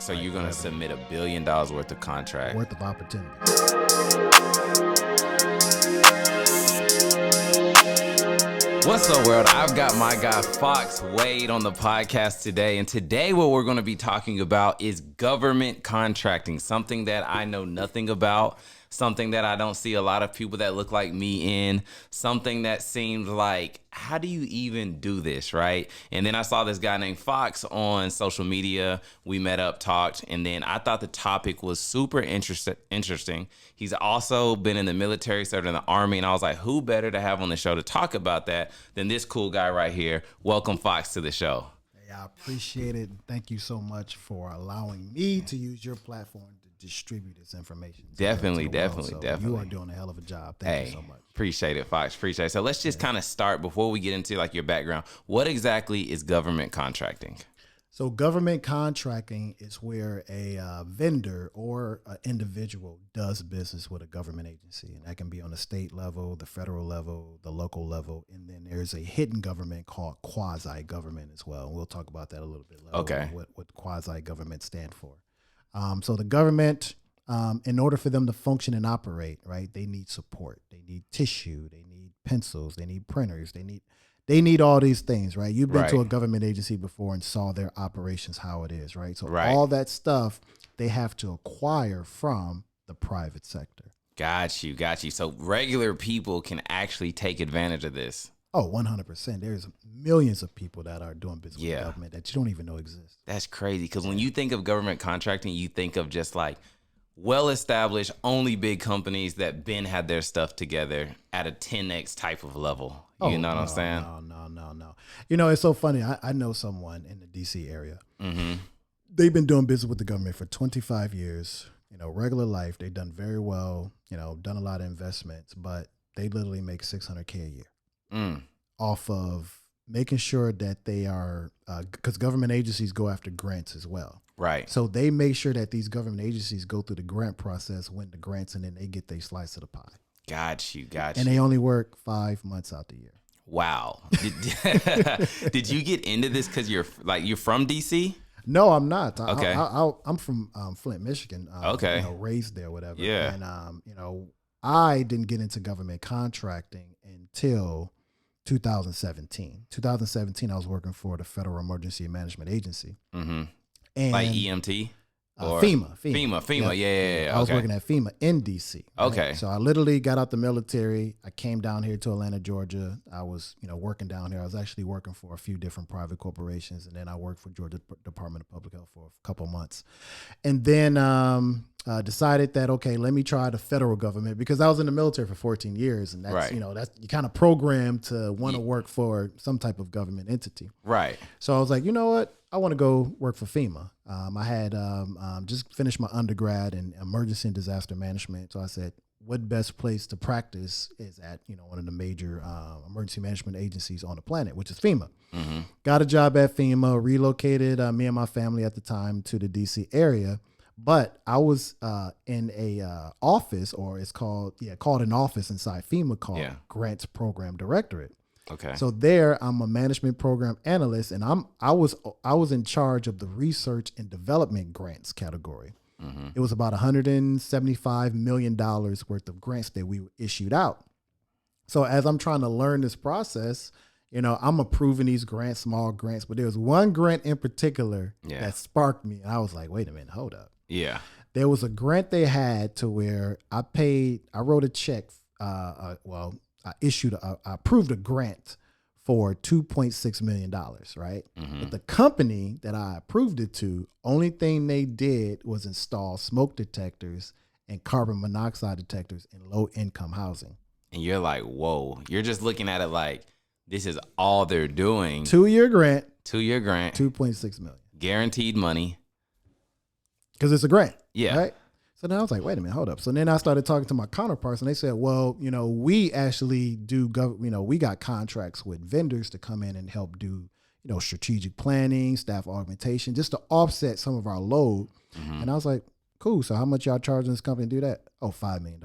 So you're going to submit $1 billion worth of contract. Worth of opportunity. What's up, world? I've got my guy Fox Wade on the podcast today. And today what we're going to be talking about is government contracting, something that I know nothing about, something that I don't see a lot of people that look like me in, something that seems like, how do you even do this, right? And then I saw this guy named Fox on social media. We met up, talked, and then I thought the topic was super interesting. He's also been in the military, served in the Army, and I was like, who better to have on the show to talk about that than this cool guy right here? Welcome, Fox, to the show. Hey, I appreciate it. Thank you so much for allowing me to use your platform to distribute this information. Definitely. You are doing a hell of a job. Thank you so much. Appreciate it, Fox. Appreciate it. So let's just kind of start before we get into like your background. What exactly is government contracting? So government contracting is where a vendor or an individual does business with a government agency. And that can be on the state level, the federal level, the local level. And then there's a hidden government called quasi-government as well. And we'll talk about that a little bit later. Okay. What quasi-government stand for. So the government, in order for them to function and operate, right, they need support. They need tissue. They need pencils. They need printers. They need all these things, right? You've been to a government agency before and saw their operations, how it is, right? So all that stuff they have to acquire from the private sector. Got you. So regular people can actually take advantage of this. Oh, 100%. There's millions of people that are doing business with the government that you don't even know exist. That's crazy because when you think of government contracting, you think of just like well-established, only big companies that been had their stuff together at a 10X type of level. You know what I'm saying? No. You know, it's so funny. I know someone in the D.C. area. Mm-hmm. They've been doing business with the government for 25 years. You know, regular life. They've done very well, you know, done a lot of investments, but they literally make $600K a year off of making sure that they are, because government agencies go after grants as well. Right. So they make sure that these government agencies go through the grant process, win the grants, and then they get their slice of the pie. Got you. And they only work 5 months out the year. Wow. Did you get into this because you're from DC? No, I'm not. Okay. I'm from Flint, Michigan. Okay. You know, raised there, whatever. Yeah. And you know, I didn't get into government contracting until 2017. 2017, I was working for the Federal Emergency Management Agency. Mm-hmm. And like EMT? Or FEMA. Yeah. I was working at FEMA in DC. Right? Okay. So I literally got out the military. I came down here to Atlanta, Georgia. I was, you know, working down here. I was actually working for a few different private corporations, and then I worked for Georgia Department of Public Health for a couple of months, and then decided that okay, let me try the federal government because I was in the military for 14 years, and that's you know that's you kind of programmed to want to work for some type of government entity. Right. So I was like, you know what? I want to go work for FEMA. I had just finished my undergrad in emergency and disaster management. So I said, what best place to practice is at, you know, one of the major emergency management agencies on the planet, which is FEMA. Mm-hmm. Got a job at FEMA, relocated me and my family at the time to the DC area. But I was in a office, or it's called an office inside FEMA called Grants Program Directorate. Okay. So there, I'm a management program analyst, and I was in charge of the research and development grants category. Mm-hmm. It was about $175 million worth of grants that we issued out. So as I'm trying to learn this process, you know, I'm approving these grants, small grants, but there was one grant in particular that sparked me, and I was like, wait a minute, hold up. Yeah. There was a grant they had to where I wrote a check, I approved a grant for $2.6 million, right? Mm-hmm. But the company that I approved it to, only thing they did was install smoke detectors and carbon monoxide detectors in low-income housing. And you're like, whoa. You're just looking at it like, this is all they're doing. 2-year grant. 2-year grant. $2.6 million. Guaranteed money. Because it's a grant. Yeah. Right? So then I was like, wait a minute, hold up. So then I started talking to my counterparts, and they said, well, you know, we actually we got contracts with vendors to come in and help do, you know, strategic planning, staff augmentation, just to offset some of our load. Mm-hmm. And I was like, cool. So how much y'all charging this company to do that? Oh, $5 million.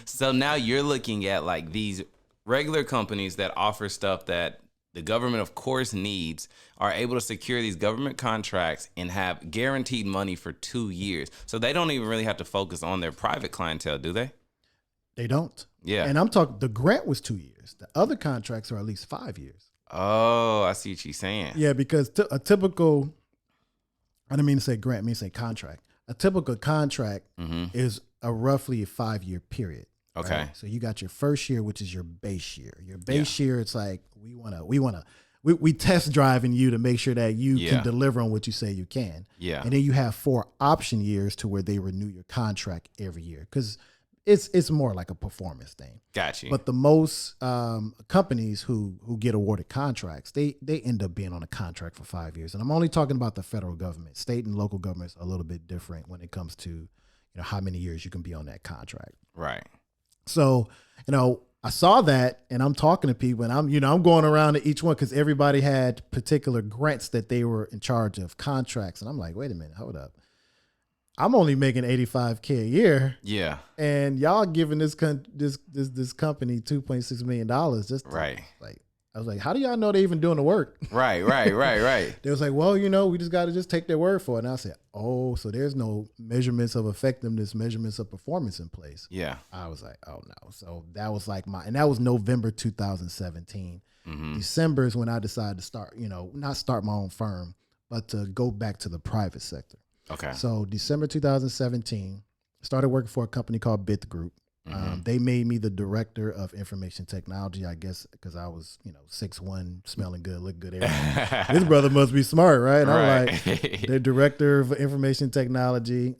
So now you're looking at like these regular companies that offer stuff that the government, of course, needs are able to secure these government contracts and have guaranteed money for 2 years. So they don't even really have to focus on their private clientele, do they? They don't. Yeah. And I'm talking, the grant was 2 years. The other contracts are at least 5 years. Oh, I see what you're saying. Yeah, because a typical, I didn't mean to say grant, I mean to say contract. A typical contract is a roughly a 5-year period. Okay. Right? So you got your first year, which is your base year. Your base year, it's like we test driving you to make sure that you can deliver on what you say you can. Yeah. And then you have 4 option years to where they renew your contract every year because it's more like a performance thing. Got you. But the most companies who get awarded contracts, they end up being on a contract for 5 years. And I'm only talking about the federal government. State and local governments are a little bit different when it comes to how many years you can be on that contract. Right. So, I saw that and I'm talking to people and I'm going around to each one because everybody had particular grants that they were in charge of contracts. And I'm like, wait a minute, hold up. I'm only making $85K a year. Yeah. And y'all giving this company $2.6 million just to, right. Like, I was like, how do y'all know they even doing the work? Right. They was like, well, we just got to just take their word for it. And I said, oh, so there's no measurements of effectiveness, measurements of performance in place. Yeah. I was like, oh no. So that was like and that was November 2017. December is when I decided to start, not start my own firm, but to go back to the private sector. Okay. So December 2017, started working for a company called Bit Group. They made me the director of information technology, I guess, because I was, 6'1", smelling good, look good. This brother must be smart, right? And I'm like, the director of information technology.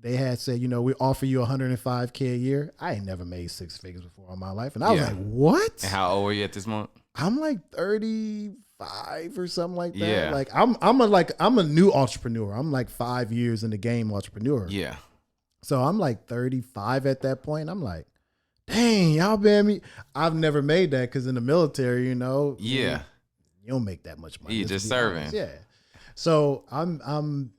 They had said, we offer you $105K a year. I ain't never made 6 figures before in my life. And I was like, what? And how old were you at this moment? I'm like 35 or something like that. Yeah. Like I'm a new entrepreneur. I'm like 5 years in the game entrepreneur. Yeah. So I'm like 35 at that point. I'm like, dang, y'all paying me. I've never made that because in the military, you don't make that much money. You just serving. Honest. Yeah. So I'm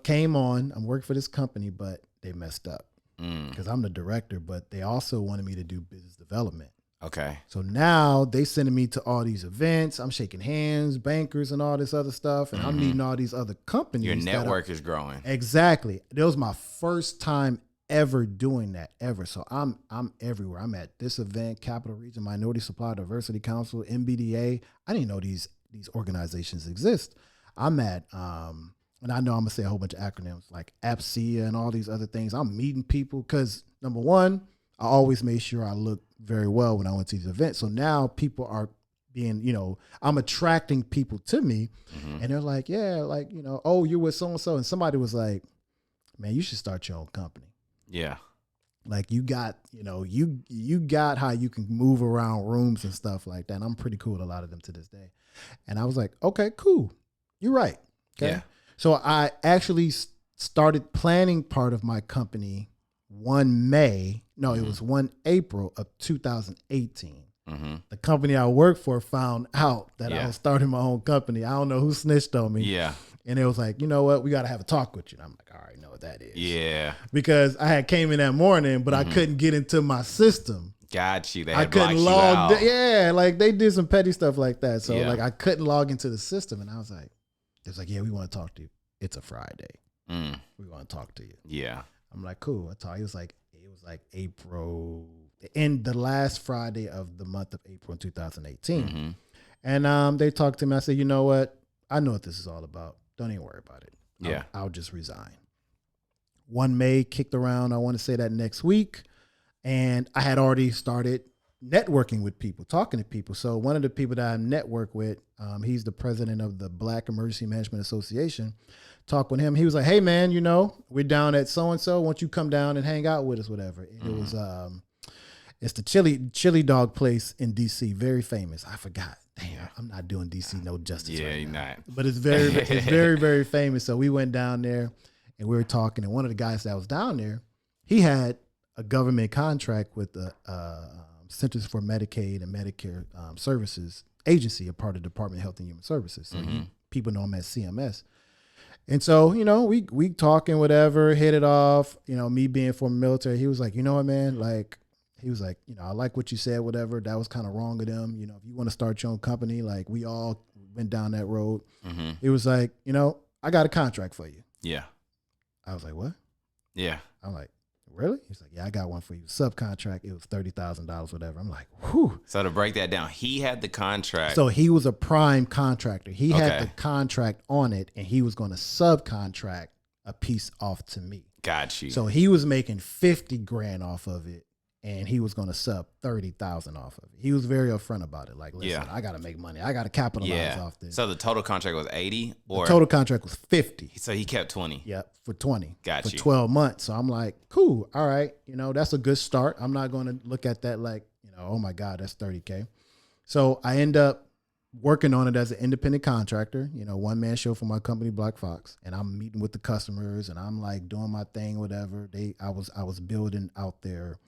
came on. I'm working for this company, but they messed up because I'm the director, but they also wanted me to do business development. Okay. So now they sending me to all these events. I'm shaking hands, bankers and all this other stuff. And I'm meeting all these other companies. Your network is growing. Exactly. That was my first time ever doing that ever. So I'm everywhere. I'm at this event, Capital Region Minority Supply Diversity Council, MBDA. I didn't know these organizations exist. I'm at, and I know I'm gonna say a whole bunch of acronyms like APSIA and all these other things. I'm meeting people because number one, I always made sure I looked very well when I went to these events. So now people are being, I'm attracting people to me and they're like, yeah, like, oh, you're with so-and-so. And somebody was like, man, you should start your own company. Yeah. Like you got, you got how you can move around rooms and stuff like that. And I'm pretty cool with a lot of them to this day. And I was like, okay, cool. You're right. Okay. Yeah. So I actually started planning part of my company it was 1 April of 2018. The company I worked for found out that I was starting my own company. I don't know who snitched on me. Yeah. And it was like, you know what? We got to have a talk with you. And I'm like, I already know what that is. Yeah. Because I had came in that morning, but I couldn't get into my system. Got you. They I had couldn't blocked you out. Yeah, like they did some petty stuff like that. So like I couldn't log into the system. And I was like, yeah, we want to talk to you. It's a Friday. We want to talk to you. Yeah. I'm like, cool. I talk. It was like April, the last Friday of the month of April in 2018. And they talked to me. I said, you know what? I know what this is all about. Don't even worry about it. Yeah. I'll just resign. 1 May kicked around. I want to say that next week. And I had already started networking with people, talking to people. So one of the people that I network with, he's the president of the Black Emergency Management Association. Talk with him. He was like, hey man, we're down at so-and-so. Why don't you come down and hang out with us, whatever. And it was, it's the chili dog place in DC. Very famous. I forgot. Damn, I'm not doing DC no justice. Yeah, right you're now. not. But it's very, very famous. So we went down there and we were talking. And one of the guys that was down there, he had a government contract with the Centers for Medicaid and Medicare Services agency, a part of the Department of Health and Human Services. So people know him as CMS. And so, we talking, whatever, hit it off, me being former military. He was like, you know what, man, like, he was like, I like what you said, whatever. That was kind of wrong of them. If you want to start your own company, like we all went down that road. Mm-hmm. He was like, I got a contract for you. Yeah. I was like, what? Yeah. I'm like, really? He's like, yeah, I got one for you. Subcontract. It was $30,000, whatever. I'm like, whew. So to break that down, he had the contract. So he was a prime contractor. He had the contract on it, and he was going to subcontract a piece off to me. Got you. So he was making 50 grand off of it, and he was going to sub 30,000 off of it. He was very upfront about it. Like, listen, I got to make money. I got to capitalize off this. So the total contract was 80, or the total contract was 50. So he kept 20. Yep, for 20. Got for you. 12 months. So I'm like, cool. All right. That's a good start. I'm not going to look at that like, oh my God, that's 30K. So I end up working on it as an independent contractor, one man show for my company, Black Fox. And I'm meeting with the customers, and I'm like doing my thing, whatever. I was building out their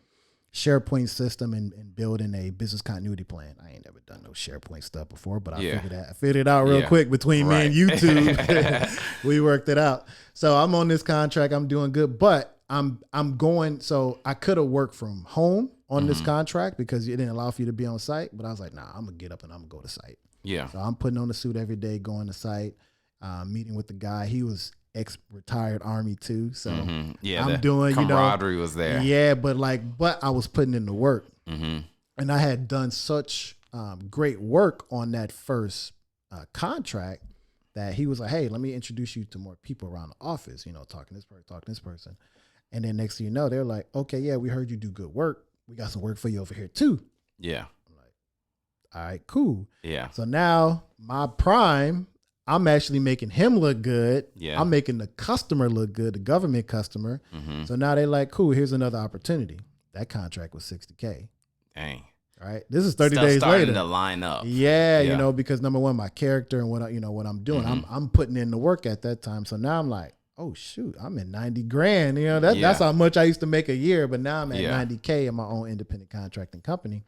SharePoint system and building a business continuity plan. I ain't never done no SharePoint stuff before, but I figured it out real quick between me and YouTube. We worked it out. So I'm on this contract. I'm doing good, but I'm going. So I could have worked from home on this contract because it didn't allow for you to be on site. But I was like, nah, I'm gonna get up and I'm gonna go to site. Yeah. So I'm putting on the suit every day, going to site, meeting with the guy. He was ex-retired Army too, so I'm doing, camaraderie was there. Yeah, but I was putting in the work, and I had done such great work on that first contract that he was like, "Hey, let me introduce you to more people around the office." Talking to this person, and then next thing you know, they're like, "Okay, yeah, we heard you do good work. We got some work for you over here too." Yeah. I'm like, all right, cool. Yeah. So now my prime, I'm actually making him look good. Yeah. I'm making the customer look good, the government customer. So now they like, cool, here's another opportunity. That contract was $60K. Dang. Right. This is 30 Stuff days starting later. to line up. Yeah, because number one, my character and what I'm doing, I'm putting in the work at that time. So now I'm like, oh shoot, I'm at 90 grand. That's how much I used to make a year, but now I'm at 90K in my own independent contracting company.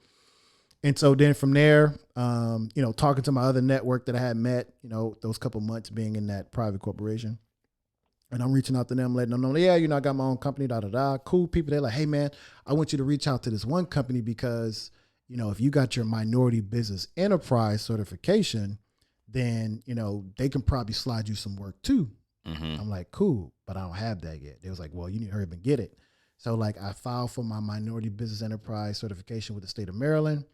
And so then from there, talking to my other network that I had met, those couple months being in that private corporation, and I'm reaching out to them, letting them know, I got my own company, cool people. They're like, hey man, I want you to reach out to this one company because, if you got your minority business enterprise certification, then, they can probably slide you some work too. I'm like, cool, but I don't have that yet. They was like, well, you need to hurry up and get it. So I filed for my minority business enterprise certification with the state of Maryland.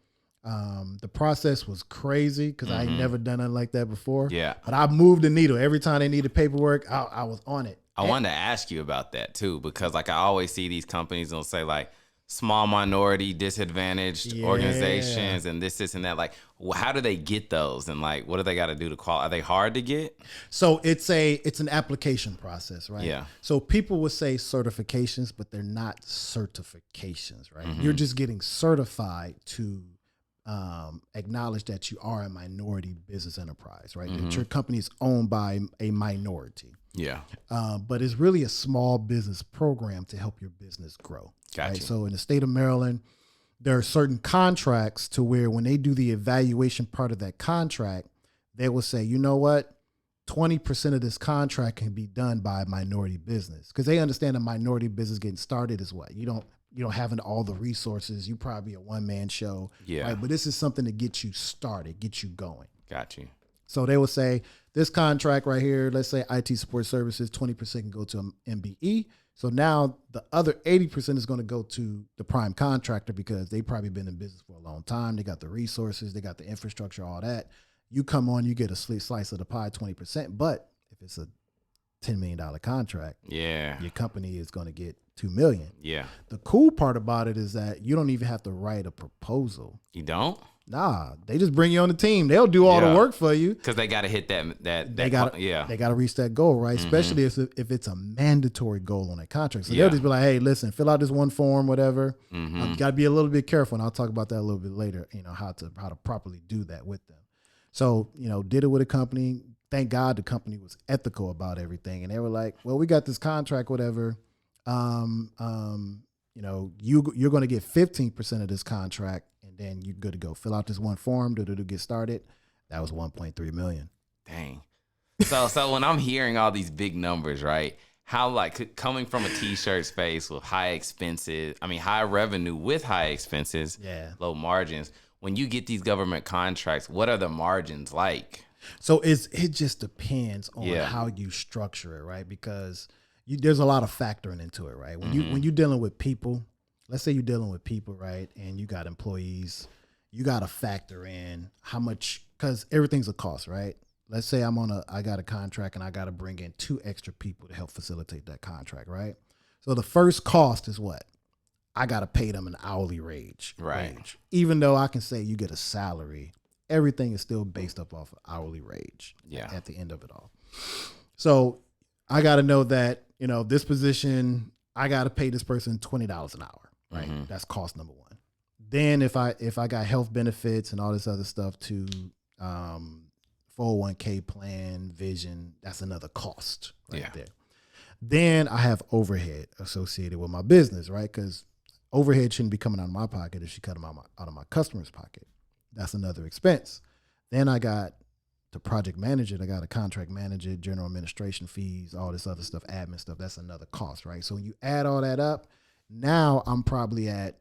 The process was crazy because I ain't never done nothing like that before. Yeah. But I moved the needle. Every time they needed paperwork, I was on it. I wanted to ask you about that too, because I always see these companies will say small minority disadvantaged organizations and this and that. How do they get those? And what do they got to do to qualify? Are they hard to get? So it's an application process, right? Yeah. So people would say certifications, but they're not certifications, right? You're just getting certified to acknowledge that you are a minority business enterprise, right? That your company is owned by a minority. Yeah. But it's really a small business program to help your business grow. Gotcha. Right? So in the state of Maryland, there are certain contracts to where when they do the evaluation part of that contract, they will say, you know what? 20% of this contract can be done by a minority business because they understand a minority business getting started is what? You don't have all the resources. You probably a one-man show. Yeah. Right? But this is something to get you started, get you going. Got you. So they will say this contract right here, let's say IT support services, 20% can go to MBE. So now the other 80% is going to go to the prime contractor because they probably been in business for a long time. They got the resources, they got the infrastructure, all that. You come on, you get a slice of the pie, 20%. But if it's a $10 million contract, your company is going to get $2 million. Yeah. The cool part about it is that you don't even have to write a proposal. You don't? Nah, they just bring you on the team. They'll do all the work for you because they got to hit that. They got to reach that goal, right? Especially if it's a mandatory goal on a contract. So they'll just be like, hey, listen, fill out this one form, whatever. You got to be a little bit careful, and I'll talk about that a little bit later. How to properly do that with them. So did it with a company. Thank God the company was ethical about everything, and they were like, well, we got this contract, whatever. You're going to get 15% of this contract. Then you're good to go. Fill out this one form, get started. That was $1.3 million. Dang. So when I'm hearing all these big numbers, right? how like coming from a t-shirt space with high revenue with high expenses, low margins. When you get these government contracts, what are the margins like? So it just depends on how you structure it, right? Because there's a lot of factoring into it, right? When you're dealing with people, let's say you're dealing with people, right, and you got employees, you got to factor in how much, because everything's a cost, right? Let's say I got a contract and I got to bring in 2 extra people to help facilitate that contract, right? So the first cost is what? I got to pay them an hourly wage. Even though I can say you get a salary, everything is still based up off of hourly wage at the end of it all. So I got to know that, this position, I got to pay this person $20 an hour, right? That's cost number 1. Then if I got health benefits and all this other stuff too, 401k plan, vision, that's another cost there. Then I have overhead associated with my business, right? Because overhead shouldn't be coming out of my pocket. It should come out of my customer's pocket. That's another expense. Then I got to project manage it. I got a contract manager, general administration fees, all this other stuff, admin stuff. That's another cost, right? So when you add all that up, now I'm probably at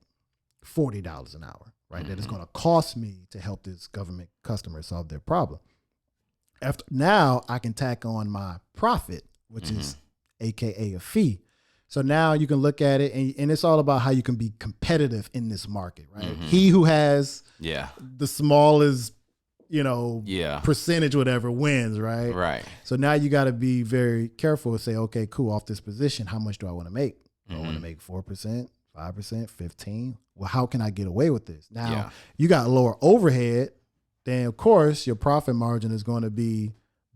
$40 an hour, right? That is going to cost me to help this government customer solve their problem. Now I can tack on my profit, which is AKA a fee. So now you can look at it and it's all about how you can be competitive in this market, right? He who has the smallest, percentage, whatever, wins, right? Right. So now you got to be very careful and say, okay, cool, off this position, how much do I want to make? Do I want to make 4%, 5%, 15%? Well, how can I get away with this? Now you got lower overhead, then of course your profit margin is going to be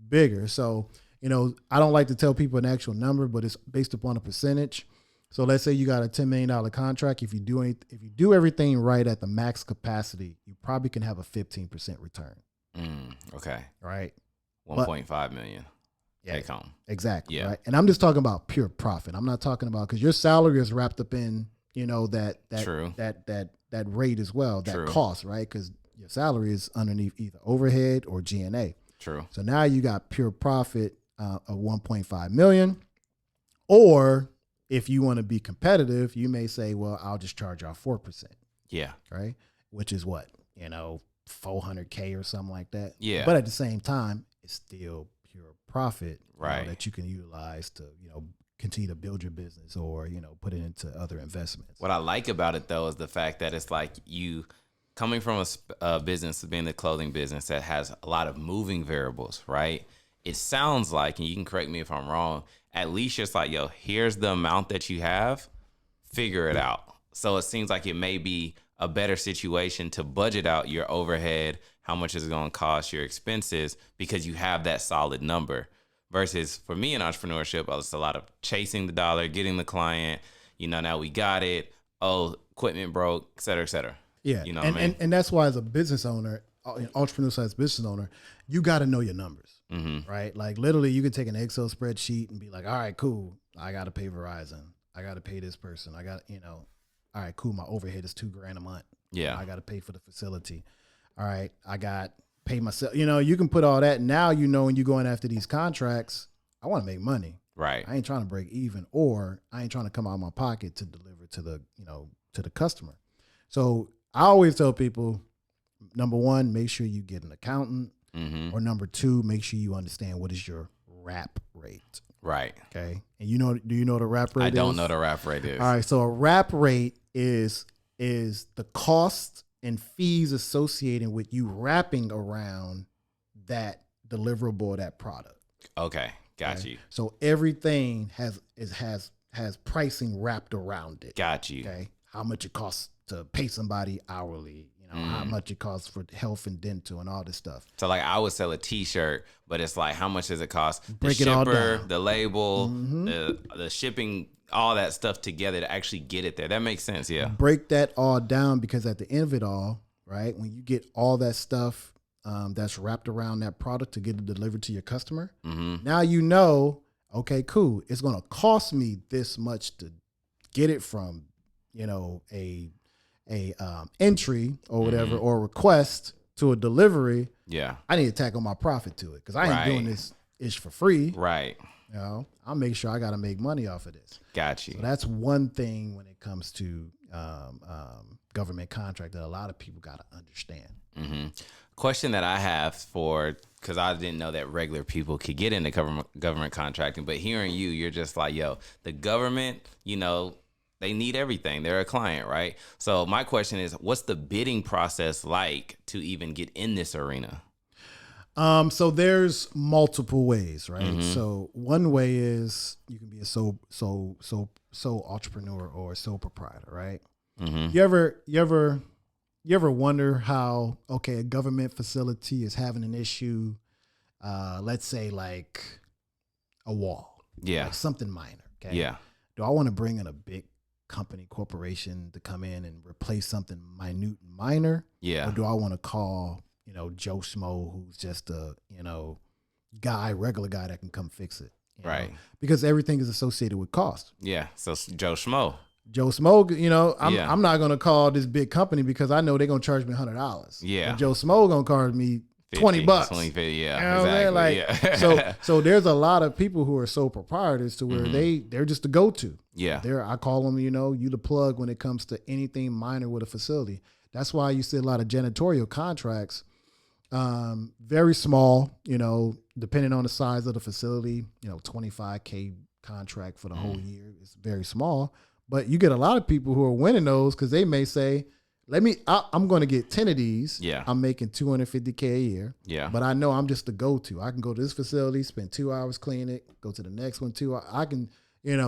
bigger. So, I don't like to tell people an actual number, but it's based upon a percentage. So let's say you got a $10 million contract. If you do everything right at the max capacity, you probably can have a 15% return. Okay. Right. 1.5 million. Take home. Exactly. Yeah. Right. And I'm just talking about pure profit. I'm not talking about, because your salary is wrapped up in, that rate as well, that cost, right? Because your salary is underneath either overhead or G&A. True. So now you got pure profit of 1.5 million. Or if you want to be competitive, you may say, well, I'll just charge y'all 4%. Yeah. Right. Which is what, $400K or something like that. Yeah. But at the same time, it's still pure profit, right, that you can utilize to, continue to build your business or, put it into other investments. What I like about it though is the fact that it's like you coming from a business, being the clothing business that has a lot of moving variables, right? It sounds like, and you can correct me if I'm wrong, at least it's like, yo, here's the amount that you have, figure it out. So it seems like it may be a better situation to budget out your overhead, how much is it going to cost, your expenses, because you have that solid number. Versus for me in entrepreneurship, it's a lot of chasing the dollar, getting the client, now we got it. Oh, equipment broke, et cetera, et cetera. Yeah. You know what I mean? And that's why as a business owner, an entrepreneur slash business owner, you got to know your numbers, right? Like literally you can take an Excel spreadsheet and be like, all right, cool. I got to pay Verizon. I got to pay this person. I got, all right, cool. My overhead is $2,000 a month. Yeah. I got to pay for the facility. All right. I got pay myself. You can put all that. Now, when you're going after these contracts, I want to make money. Right. I ain't trying to break even, or I ain't trying to come out of my pocket to deliver to the, to the customer. So I always tell people, number one, make sure you get an accountant, or number two, make sure you understand what is your wrap rate. Right. Okay. And do you know what a wrap rate is? I don't know what a wrap rate is. All right. So a wrap rate is the cost and fees associated with you wrapping around that deliverable, that product. Okay. Got you. So everything has pricing wrapped around it. Got you. Okay. How much it costs to pay somebody hourly, how much it costs for health and dental and all this stuff. So like I would sell a t-shirt, but it's like, how much does it cost? Break it all down. The label, the shipping, all that stuff together to actually get it there. That makes sense. Yeah. Break that all down, because at the end of it all, right, when you get all that stuff that's wrapped around that product to get it delivered to your customer, now okay, cool. It's going to cost me this much to get it from, a entry or whatever, or request to a delivery. Yeah. I need to tack on my profit to it, because I ain't doing this ish for free. Right. I'll make sure I got to make money off of this. Got you. So that's one thing when it comes to government contract that a lot of people got to understand. Mm-hmm. Question that I have because I didn't know that regular people could get into government contracting, but hearing you, you're just like, yo, the government, they need everything. They're a client, right? So my question is, what's the bidding process like to even get in this arena? So there's multiple ways, right? Mm-hmm. So one way is you can be a sole entrepreneur or a sole proprietor, right? Mm-hmm. You ever wonder how, a government facility is having an issue, let's say like a wall, like something minor, okay? Yeah. Do I want to bring in a big company corporation to come in and replace something minute and minor? Yeah. Or do I want to call, Joe Schmo, who's just a, regular guy that can come fix it? Right. Because everything is associated with cost. Yeah. So Joe Schmo, I'm not going to call this big company because I know they're going to charge me $100. Yeah. And Joe Schmo going to charge me 20 bucks. 20, 50, yeah. You know exactly. Like, yeah. so there's a lot of people who are sole proprietors to where they're just the go-to. Yeah. I call them, you the plug when it comes to anything minor with a facility. That's why you see a lot of janitorial contracts, very small, depending on the size of the facility, $25K contract for the whole year is very small. But you get a lot of people who are winning those because they may say, I'm going to get 10 of these. Yeah. I'm making $250K a year. Yeah. But I know I'm just the go-to. I can go to this facility, spend 2 hours cleaning it, go to the next one 2 hours. I can,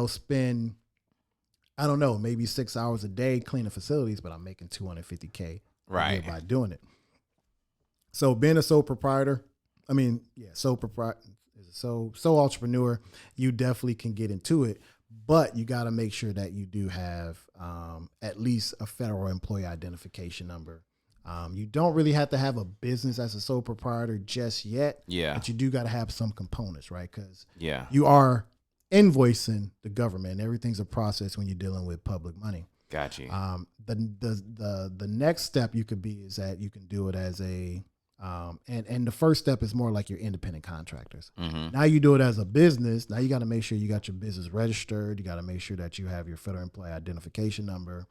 spend, I don't know, maybe 6 hours a day cleaning facilities, but I'm making $250K right by doing it. So being a sole proprietor, sole entrepreneur, you definitely can get into it. But you got to make sure that you do have at least a federal employee identification number. You don't really have to have a business as a sole proprietor just yet. Yeah. But you do got to have some components, right? Because yeah, you are invoicing the government. Everything's a process when you're dealing with public money. Got you. The next step you could be is that you can do it as a and the first step is more like your independent contractors. Mm-hmm. Now you do it as a business. Now you got to make sure you got your business registered. You got to make sure that you have your federal employee identification number.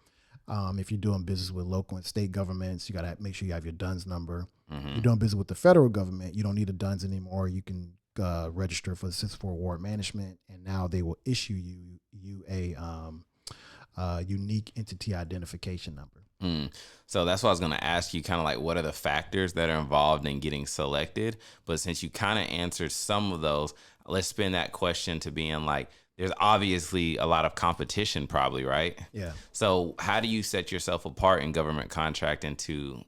If you're doing business with local and state governments, you got to make sure you have your DUNS number. Mm-hmm. You're doing business with the federal government, you don't need a DUNS anymore. You can register for the Center for Award Management, and now they will issue you a unique entity identification number. So that's what I was going to ask you, kind of like what are the factors that are involved in getting selected? But since you kind of answered some of those, let's spin that question to being like, there's obviously a lot of competition probably, right? Yeah. So how do you set yourself apart in government contracting to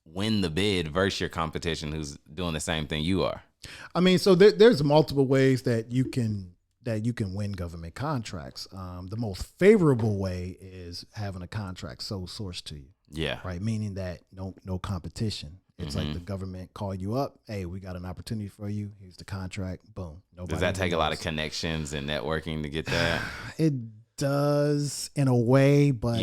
win the bid versus your competition who's doing the same thing you are? So there's multiple ways that you can win government contracts. The most favorable way is having a contract sole sourced to you. Yeah. Right. Meaning that no competition. It's like the government call you up. Hey, we got an opportunity for you. Here's the contract. Boom. Nobody Does that take a lot of connections and networking to get that? It does in a way, but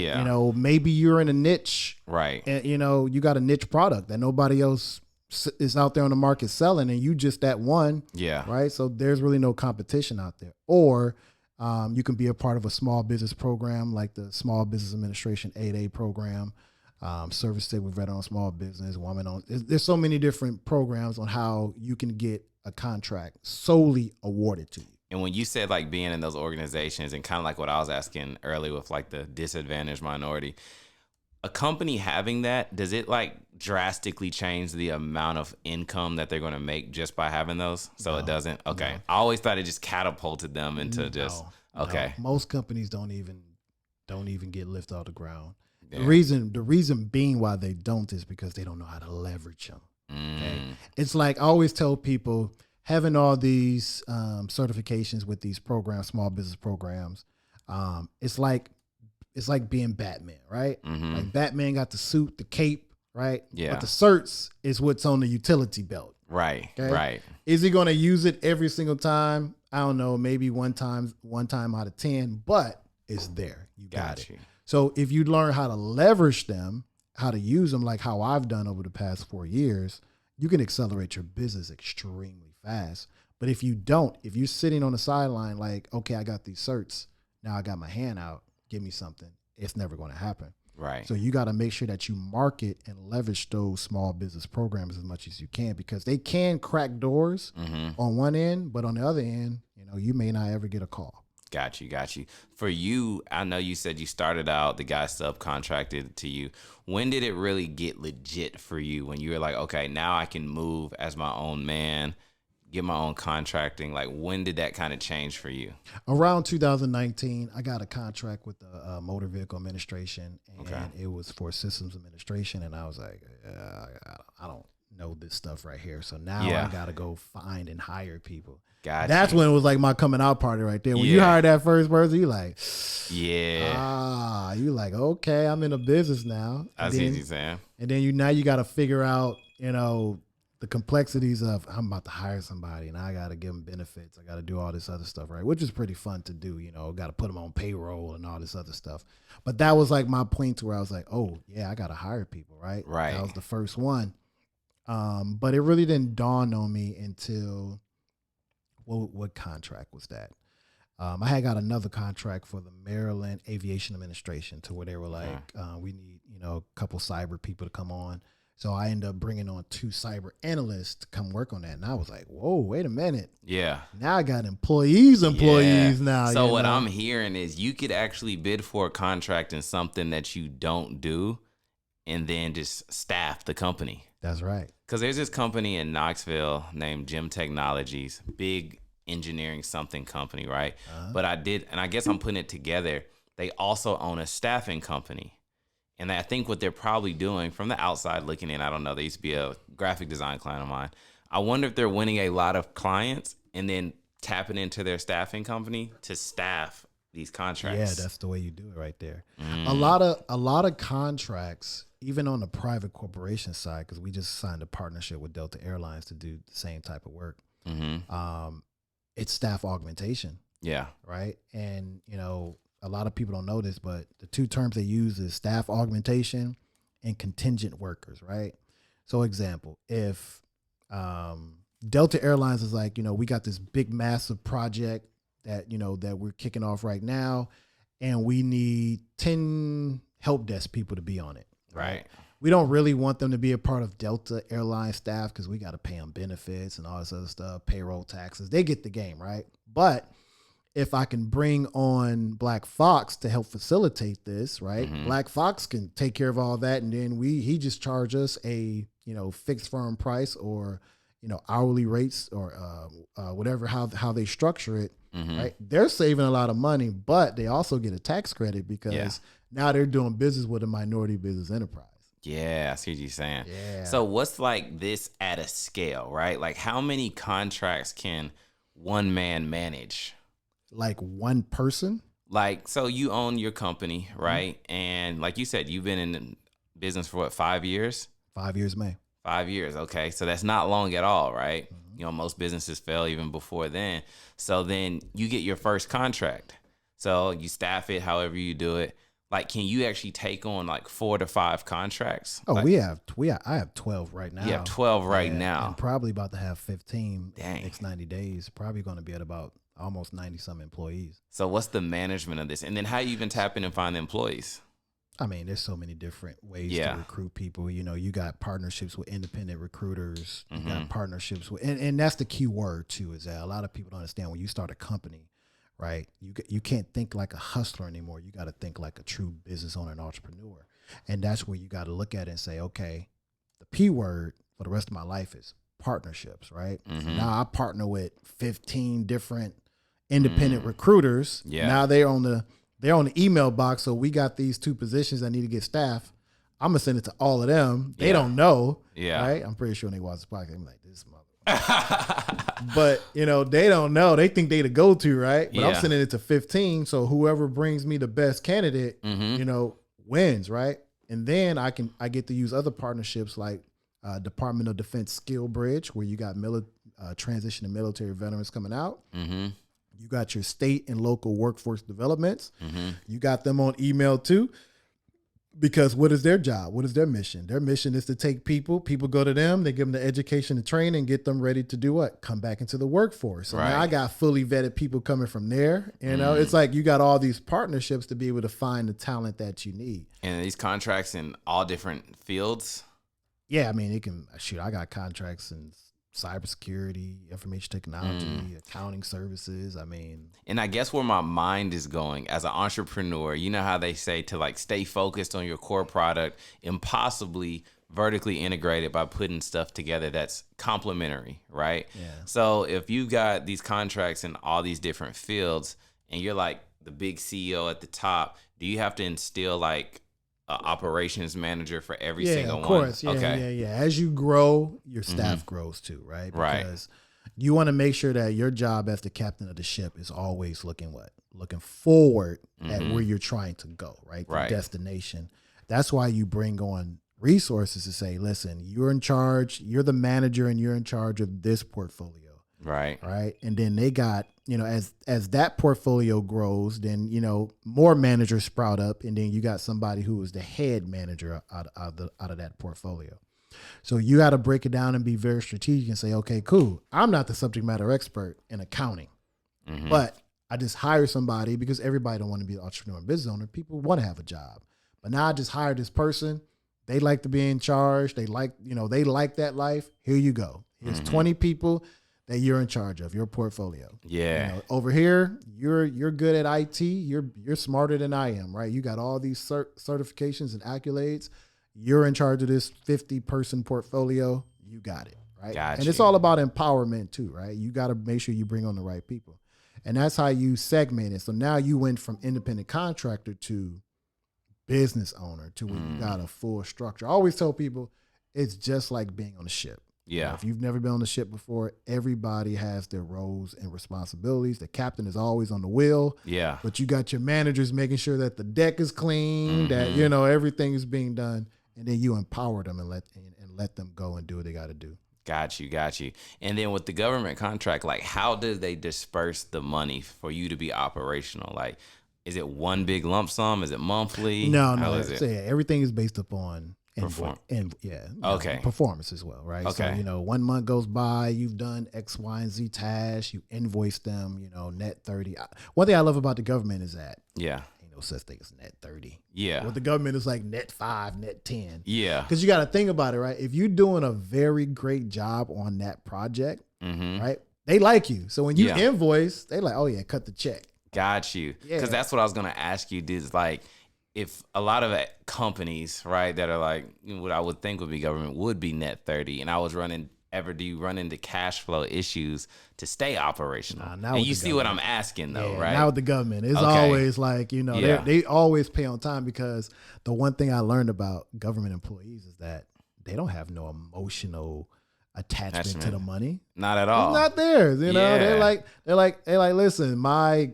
maybe you're in a niche. Right. And you got a niche product that nobody else is out there on the market selling, and you just that one. Yeah. Right. So there's really no competition out there. Or you can be a part of a small business program like the Small Business Administration 8A program, Service State with Veteran Small Business, Woman on. There's so many different programs on how you can get a contract solely awarded to you. And when you said like being in those organizations and kind of like what I was asking earlier with like the disadvantaged minority, a company having that, does it like drastically change the amount of income that they're going to make just by having those? So it doesn't. Okay. No. I always thought it just catapulted them into okay. No. Most companies don't even get lifted off the ground. Yeah. The reason being why they don't is because they don't know how to leverage them. Okay. It's like I always tell people, having all these certifications with these programs, small business programs, it's like being Batman, right? Mm-hmm. Like Batman got the suit, the cape, right? Yeah. But the certs is what's on the utility belt. Right. Okay? Right. Is he going to use it every single time? I don't know. Maybe one time out of 10, but it's there. You got it. So if you learn how to leverage them, how to use them, like how I've done over the past 4 years, you can accelerate your business extremely fast. But if you don't, if you're sitting on the sideline like, okay, I got these certs, now I got my hand out, give me something, it's never going to happen. Right. So you got to make sure that you market and leverage those small business programs as much as you can, because they can crack doors on one end, but on the other end, you may not ever get a call. Got you. For you, I know you said you started out, the guy subcontracted to you. When did it really get legit for you when you were like, okay, now I can move as my own man, get my own contracting? Like, when did that kind of change for you? Around 2019, I got a contract with the Motor Vehicle Administration, and it was for systems administration. And I was like, I don't know this stuff right here. So now I got to go find and hire people. That's when it was like my coming out party right there. When you hire that first person, you like, you like, okay, I'm in a business now. I see what you're saying. And then now you got to figure out, the complexities of, I'm about to hire somebody and I got to give them benefits. I got to do all this other stuff, right? Which is pretty fun to do, got to put them on payroll and all this other stuff. But that was like my point to where I was like, oh yeah, I got to hire people, right? Right. That was the first one. But it really didn't dawn on me until, what contract was that? I had got another contract for the Maryland Aviation Administration, to where they were like, we need, a couple cyber people to come on. So I ended up bringing on 2 cyber analysts to come work on that. And I was like, whoa, wait a minute. Yeah. Now I got employees now. So what I'm hearing is you could actually bid for a contract in something that you don't do and then just staff the company. That's right. Because there's this company in Knoxville named Gem Technologies, big engineering something company, right? But I guess I'm putting it together. They also own a staffing company. And I think what they're probably doing from the outside looking in, I don't know, they used to be a graphic design client of mine. I wonder if they're winning a lot of clients and then tapping into their staffing company to staff these contracts. Yeah, that's the way you do it right there. A lot of contracts, even on the private corporation side, because we just signed a partnership with Delta Airlines to do the same type of work. It's staff augmentation. Yeah. Right. And, a lot of people don't know this, but the 2 terms they use is staff augmentation and contingent workers, right? So example, if Delta Airlines is like, we got this big, massive project that, that we're kicking off right now, and we need 10 help desk people to be on it. Right. We don't really want them to be a part of Delta Airlines staff because we got to pay them benefits and all this other stuff, payroll, taxes. They get the game, right? But if I can bring on Black Fox to help facilitate this, right? Black Fox can take care of all that, and then he just charge us a fixed firm price or hourly rates or whatever how they structure it. Right? They're saving a lot of money, but they also get a tax credit because now they're doing business with a minority business enterprise. Yeah, I see what you're saying. Yeah. So what's like this at a scale, right? Like how many contracts can one man manage? Like one person? Like, so you own your company, right? And like you said, you've been in business for what, 5 years? 5 years, May. 5 years. Okay. So that's not long at all, right? Most businesses fail even before then. So then you get your first contract. So you staff it however you do it. Like, can you actually take on like 4 to 5 contracts? Oh, like, I have 12 right now. You have 12 right now. I'm probably about to have 15 in Dang. the next 90 days. Probably going to be at about almost 90 some employees. So what's the management of this? And then how you even tap in and find the employees? I mean, there's so many different ways to recruit people. You got partnerships with independent recruiters. You got partnerships with, and that's the key word too, is that a lot of people don't understand when you start a company, right? You can't think like a hustler anymore. You got to think like a true business owner and entrepreneur. And that's where you got to look at it and say, okay, the P word for the rest of my life is partnerships, right? So now I partner with 15 different independent recruiters. Yeah. Now they're on the email box. So we got these 2 positions that need to get staff. I'm gonna send it to all of them. They don't know. Yeah. Right. I'm pretty sure when they watch the podcast, I'm like, this mother. But they don't know. They think they the go-to, right? But I'm sending it to 15. So whoever brings me the best candidate, wins, right? And then I get to use other partnerships like Department of Defense Skill Bridge, where you got transition to military veterans coming out. You got your state and local workforce developments. You got them on email too. Because what is their job? What is their mission? Their mission is to take people go to them, they give them the education and training, get them ready to do what? Come back into the workforce. So now I got fully vetted people coming from there. You know, it's like you got all these partnerships to be able to find the talent that you need. And these contracts in all different fields? Yeah, I mean, I got contracts in cybersecurity, information technology, accounting services. I mean, and I guess where my mind is going as an entrepreneur, you know how they say to like stay focused on your core product and possibly vertically integrated by putting stuff together that's complementary, right? Yeah. So if you got these contracts in all these different fields and you're like the big CEO at the top, do you have to instill like operations manager for every single one? Yeah, of course. Yeah, okay. yeah. As you grow, your staff grows too, right? Because you want to make sure that your job as the captain of the ship is always looking forward at where you're trying to go, right? The destination. That's why you bring on resources to say, listen, you're in charge, you're the manager, and you're in charge of this portfolio. Right. And then they got, you know, as that portfolio grows, then, you know, more managers sprout up, and then you got somebody who is the head manager out of that portfolio. So you got to break it down and be very strategic and say, okay, cool. I'm not the subject matter expert in accounting, but I just hire somebody because everybody don't want to be an entrepreneur and business owner. People want to have a job, but now I just hired this person. They like to be in charge. They like that life. Here you go. Here's 20 people that you're in charge of, your portfolio. Yeah. You know, over here, you're good at IT. You're smarter than I am, right? You got all these certifications and accolades. You're in charge of this 50-person portfolio. You got it, right? Gotcha. And it's all about empowerment too, right? You got to make sure you bring on the right people. And that's how you segment it. So now you went from independent contractor to business owner to where you got a full structure. I always tell people it's just like being on a ship. Yeah. You know, if you've never been on the ship before, everybody has their roles and responsibilities. The captain is always on the wheel. Yeah. But you got your managers making sure that the deck is clean, that, you know, everything is being done. And then you empower them and let them go and do what they got to do. Got you. And then with the government contract, like how do they disperse the money for you to be operational? Like, is it one big lump sum? Is it monthly? No. So yeah, everything is based upon performance as well, right? Okay. So, you know, 1 month goes by, you've done X, Y, and Z tasks, you invoice them, you know, net 30. One thing I love about the government is that ain't no such thing as net 30. Yeah. With the government, it's like net 5, net 10. Yeah. Because you got to think about it, right? If you're doing a very great job on that project, right, they like you. So when you invoice, they like, oh yeah, cut the check. Got you. Because that's what I was going to ask you, is like, if a lot of companies, right, that are like what I would think would be government would be net 30, and I was do you run into cash flow issues to stay operational? And you see what I'm asking though, right? Now with the government, it's always like, you know, they always pay on time, because the one thing I learned about government employees is that they don't have no emotional attachment to the money. Not at all. It's not theirs. You know, they're like, listen, my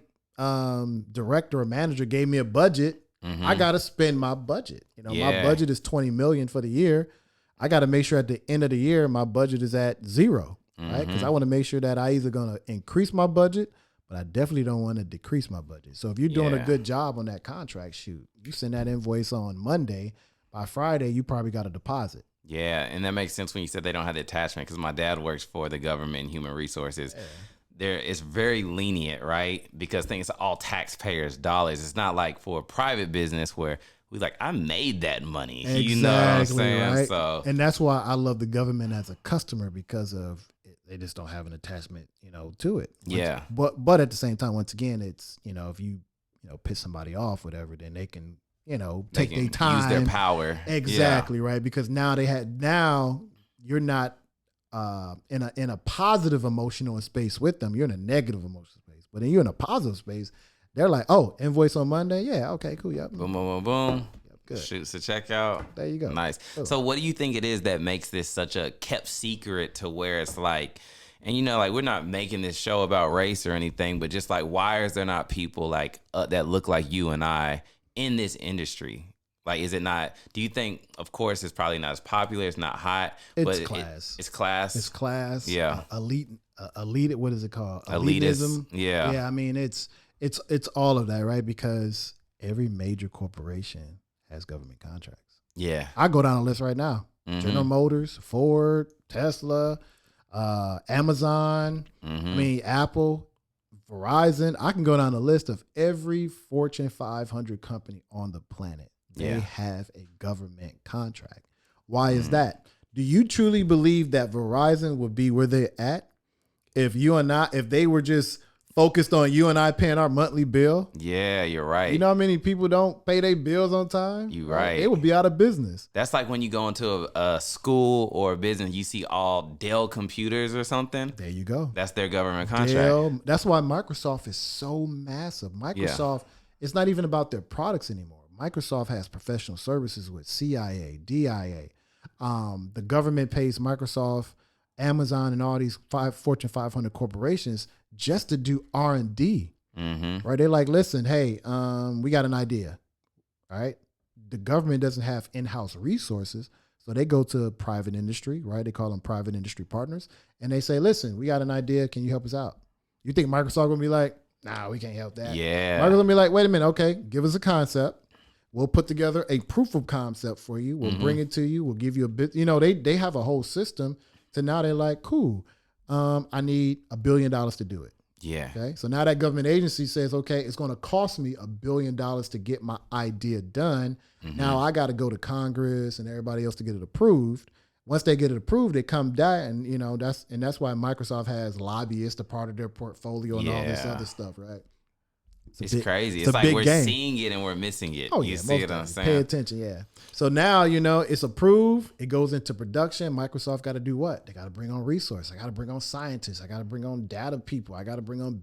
director or manager gave me a budget. I got to spend my budget. You know, my budget is $20 million for the year. I got to make sure at the end of the year, my budget is at 0, right? Because I want to make sure that I either going to increase my budget, but I definitely don't want to decrease my budget. So if you're doing a good job on that contract, shoot, you send that invoice on Monday, by Friday, you probably got a deposit. Yeah. And that makes sense when you said they don't have the attachment, because my dad works for the government and human resources. It's very lenient, right? Because things are all taxpayers' dollars. It's not like for a private business where we like, I made that money. Exactly, you know what I'm saying? Right? So, and that's why I love the government as a customer, because of they just don't have an attachment, you know, to it. But at the same time, once again, it's, you know, if you piss somebody off, whatever, then they can, you know, take their time, use their power. Exactly, right? Because now you're not in a positive emotional space with them. You're in a negative emotional space. But then you're in a positive space. They're like, oh, invoice on Monday? Yeah, okay, cool. Yep. Boom, boom, boom, boom. Yep, good. Shoots the checkout. There you go. Nice. Cool. So what do you think it is that makes this such a kept secret, to where it's like, and you know, like, we're not making this show about race or anything, but just like, why is there not people like that look like you and I in this industry? Like, is it not? Do you think? Of course, it's probably not as popular. It's not hot. It's class. It's class. It's class. Yeah. Elite. What is it called? Elitism. Yeah. Yeah. I mean, it's all of that, right? Because every major corporation has government contracts. Yeah. I go down the list right now. Mm-hmm. General Motors, Ford, Tesla, Amazon, Apple, Verizon. I can go down the list of every Fortune 500 company on the planet. They have a government contract. Why is that? Do you truly believe that Verizon would be where they're at if they were just focused on you and I paying our monthly bill? Yeah, you're right. You know how many people don't pay their bills on time? You're right. They would be out of business. That's like when you go into a school or a business, you see all Dell computers or something. There you go. That's their government contract. Dell, that's why Microsoft is so massive. Microsoft, it's not even about their products anymore. Microsoft has professional services with CIA, DIA. The government pays Microsoft, Amazon, and all these Fortune 500 corporations just to do R&D. Right? They're like, listen, hey, we got an idea. Right? The government doesn't have in-house resources, so they go to private industry, right? They call them private industry partners, and they say, listen, we got an idea. Can you help us out? You think Microsoft gonna be like, nah, we can't help that? Yeah. Microsoft gonna be like, wait a minute, okay, give us a concept. We'll put together a proof of concept for you. We'll bring it to you. We'll give you a bit. You know, they have a whole system. So now they're like, cool. I need $1 billion to do it. Yeah. Okay. So now that government agency says, okay, it's going to cost me $1 billion to get my idea done. Now I got to go to Congress and everybody else to get it approved. Once they get it approved, they come down, and you know that's why Microsoft has lobbyists a part of their portfolio and all this other stuff, right? It's crazy. It's like we're seeing it and we're missing it. Oh, you yeah, see what I'm saying? Pay attention, yeah. So now, you know, it's approved. It goes into production. Microsoft got to do what? They got to bring on resources. I got to bring on scientists. I got to bring on data people. I got to bring on,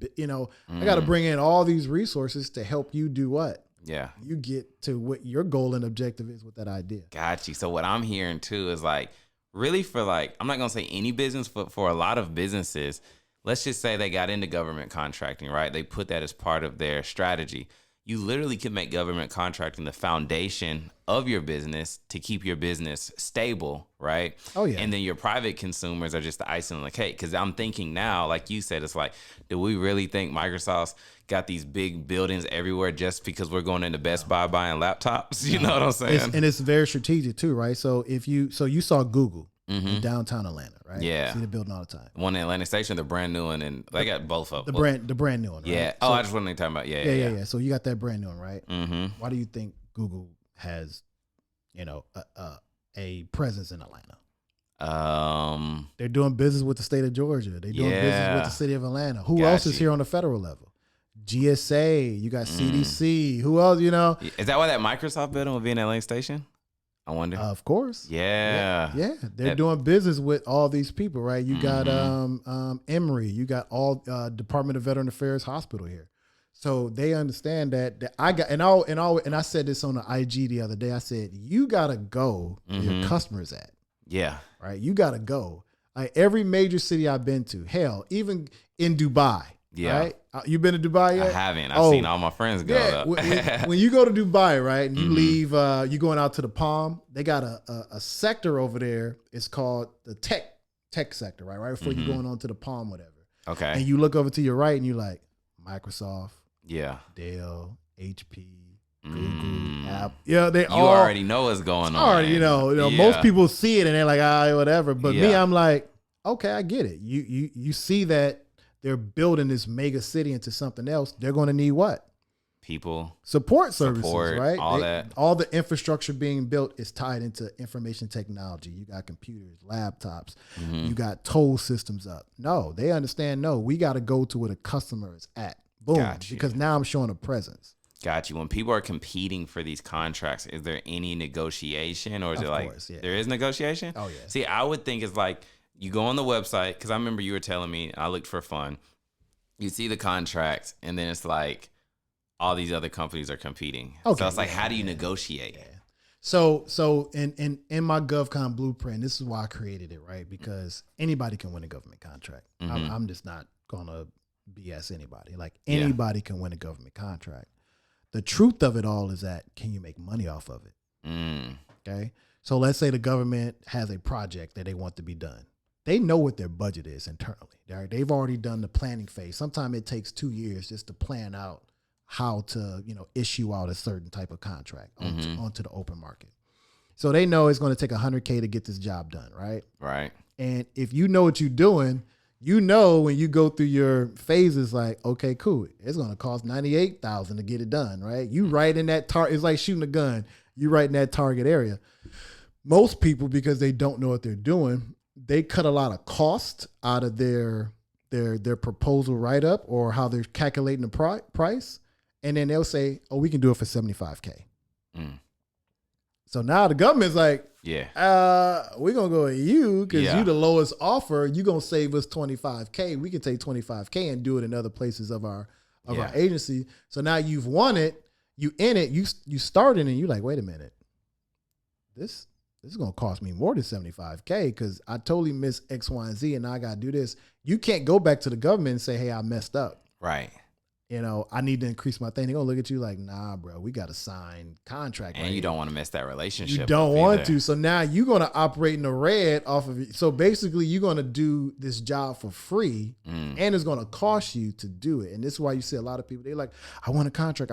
I got to bring in all these resources to help you do what? Yeah. You get to what your goal and objective is with that idea. Got you. So what I'm hearing too is like, really for like, I'm not going to say any business, but for a lot of businesses, let's just say they got into government contracting, right? They put that as part of their strategy. You literally can make government contracting the foundation of your business to keep your business stable, right? Oh, yeah. And then your private consumers are just the icing on the cake. Because I'm thinking now, like you said, it's like, do we really think Microsoft's got these big buildings everywhere just because we're going into Best Buy buying laptops? You know what I'm saying? And it's very strategic too, right? So you saw Google in downtown Atlanta, right? Yeah. See the building all the time. One in Atlantic Station, the brand new one, and they got both of them. The brand new one, right? Yeah. So, I just wanted to talk about, yeah. So you got that brand new one, right? Why do you think Google has, a presence in Atlanta? They're doing business with the state of Georgia. They're doing business with the city of Atlanta. Who else is here on the federal level? GSA, you got CDC. Who else, Is that why that Microsoft building will be in Atlantic Station? I wonder. Of course. Yeah. They're doing business with all these people, right? You got Emory, you got all Department of Veteran Affairs hospital here. So they understand that I got and I said this on the IG the other day. I said, you gotta go where your customers at. Yeah. Right. You gotta go. Like every major city I've been to, hell, even in Dubai. Yeah. Right? You been to Dubai yet? I haven't. I've seen all my friends go. Yeah. when you go to Dubai, right, and you leave, you going out to the Palm, they got a sector over there. It's called the tech sector, right? Right before you going on to the Palm, whatever. Okay. And you look over to your right and you're like, Microsoft, Dell, HP, Google, Apple. Yeah, you already know what's going on. Already, most people see it and they're like, whatever. But me, I'm like, okay, I get it. You see that they're building this mega city into something else. They're going to need what? People. Support services, right? That. All the infrastructure being built is tied into information technology. You got computers, laptops, you got toll systems up. No, they understand, we got to go to where the customer is at. Boom. Because now I'm showing a presence. Got you. When people are competing for these contracts, is there any negotiation or is it like, there is negotiation? Oh, yeah. See, I would think it's like, you go on the website, because I remember you were telling me, I looked for fun. You see the contract, and then it's like all these other companies are competing. Okay, so it's like, how do you negotiate? Yeah. So in my GovCon blueprint, this is why I created it, right? Because anybody can win a government contract. I'm just not gonna BS anybody. Like anybody can win a government contract. The truth of it all is that, can you make money off of it? Okay. So let's say the government has a project that they want to be done. They know what their budget is internally. They've already done the planning phase. Sometimes it takes 2 years just to plan out how to, issue out a certain type of contract onto the open market. So they know it's going to take $100K to get this job done, right? Right. And if you know what you're doing, when you go through your phases, like, okay, cool, it's going to cost $98,000 to get it done, right? You right in that target. It's like shooting a gun. You right in that target area. Most people, because they don't know what they're doing, they cut a lot of cost out of their proposal write-up or how they're calculating the price. And then they'll say, oh, we can do it for $75K. So now the government's like, we're going to go with you because you the lowest offer. You're going to save us $25K. We can take $25K and do it in other places of our agency. So now you've won it. You in it. You started and you're like, wait a minute. This is going to cost me more than $75K because I totally missed X, Y, and Z and now I got to do this. You can't go back to the government and say, hey, I messed up. Right. I need to increase my thing. They're going to look at you like, nah, bro, we got to sign contract. And you don't want to mess that relationship. You don't want to. So now you're going to operate in the red off of it. So basically you're going to do this job for free and it's going to cost you to do it. And this is why you see a lot of people, they're like, I want a contract.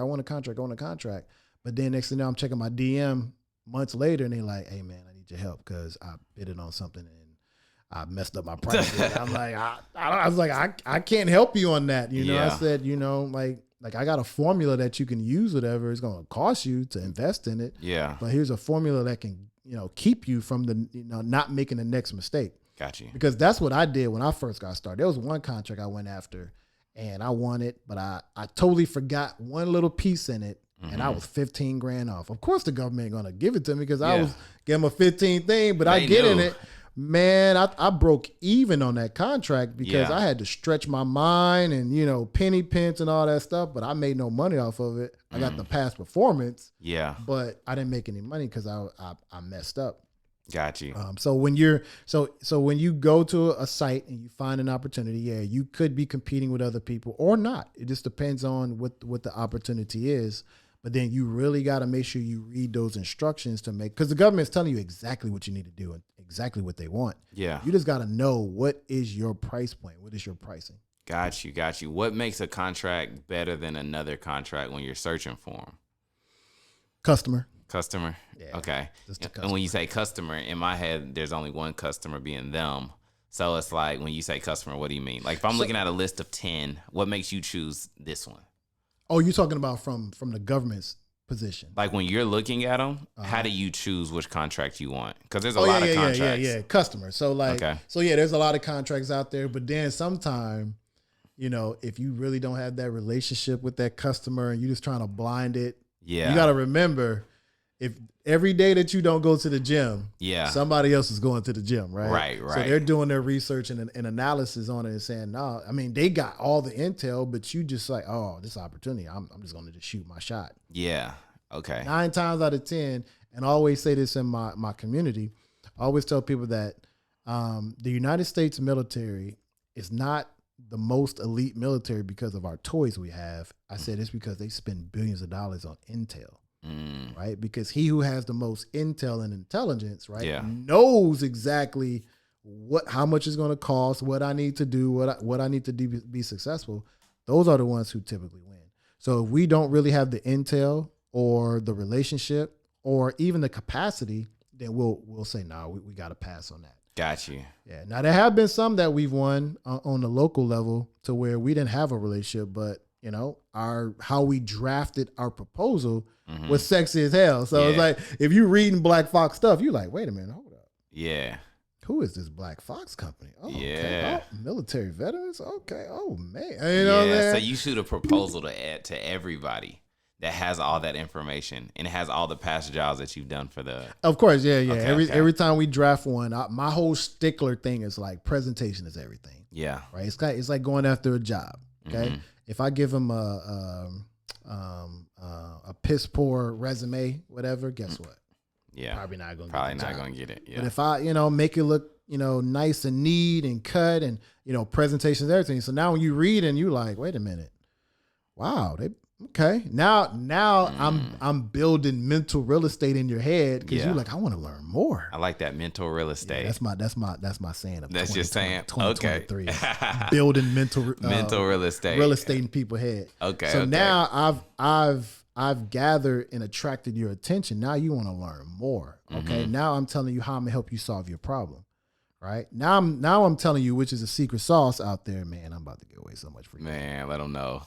But then next thing you know, I'm checking my DM months later and they're like, hey man, I need your help because I bid it on something and I messed up my price. I'm like, I was like, I can't help you on that. I said, like I got a formula that you can use, whatever. It's going to cost you to invest in it. Yeah. But here's a formula that can, keep you from the, not making the next mistake. Got you. Because that's what I did when I first got started. There was one contract I went after and I won it, but I totally forgot one little piece in it. And I was $15,000 off. Of course the government ain't going to give it to me because I was giving them a 15 thing, but I get in it. Man, I broke even on that contract because I had to stretch my mind and, penny pinch and all that stuff, but I made no money off of it. I got the past performance. Yeah. But I didn't make any money because I messed up. Got you. So when you go to a site and you find an opportunity, you could be competing with other people or not. It just depends on what the opportunity is. But then you really got to make sure you read those instructions to make, because the government's telling you exactly what you need to do and exactly what they want. Yeah. You just got to know what is your price point. What is your pricing? Got you. What makes a contract better than another contract when you're searching for them? Customer. Yeah, okay. And when you say customer, in my head, there's only one customer being them. So it's like, when you say customer, what do you mean? Like if I'm looking at a list of 10, what makes you choose this one? Oh, you're talking about from the government's position. Like when you're looking at them, how do you choose which contract you want? Because there's a lot of contracts. Yeah. Customer. So there's a lot of contracts out there. But then sometime, if you really don't have that relationship with that customer and you're just trying to blind it, you got to remember, if every day that you don't go to the gym, somebody else is going to the gym, right? Right. So they're doing their research and analysis on it and saying, no, I mean, they got all the intel, but you just like, oh, this opportunity, I'm just going to just shoot my shot. Yeah. Okay. 9 times out of 10, and I always say this in my community, I always tell people that the United States military is not the most elite military because of our toys we have. I said it's because they spend billions of dollars on intel. Right, because he who has the most intel and intelligence, right, knows exactly how much it's going to cost, what I need to do, what I need to do to be successful. Those are the ones who typically win. So if we don't really have the intel or the relationship or even the capacity, then we'll say no, we got to pass on that. Got you. Yeah. Now there have been some that we've won on the local level to where we didn't have a relationship, but how we drafted our proposal was sexy as hell. So it's like, if you're reading Black Fox stuff, you're like, wait a minute, hold up. Yeah. Who is this Black Fox company? Oh, yeah. Okay. Oh, military veterans? Okay. Oh, man. You know what I mean? So you shoot a proposal to add to everybody that has all that information and it has all the past jobs that you've done for the... Of course, yeah. Okay, every time we draft one, my whole stickler thing is like, presentation is everything. Yeah. Right? It's like going after a job, okay? If I give them a piss poor resume, whatever, guess what? Yeah, probably not gonna get it. Yeah. But if I, make it look, nice and neat and cut and presentations, everything. So now when you read and you like, wait a minute, wow, Okay. Now I'm building mental real estate in your head because Yeah. you're like, I want to learn more. I like that mental real Yeah, estate. that's my saying of That's your saying? Okay. 2023. Building mental Mental real estate. real estate in people's head. Okay. So okay. now I've gathered and attracted your attention. Now you want to learn more. Okay. Now I'm telling you how I'm gonna help you solve your problem. Right. Now I'm telling you, which is a secret sauce out there, man. I'm about to give away so much for you. Man, let them know.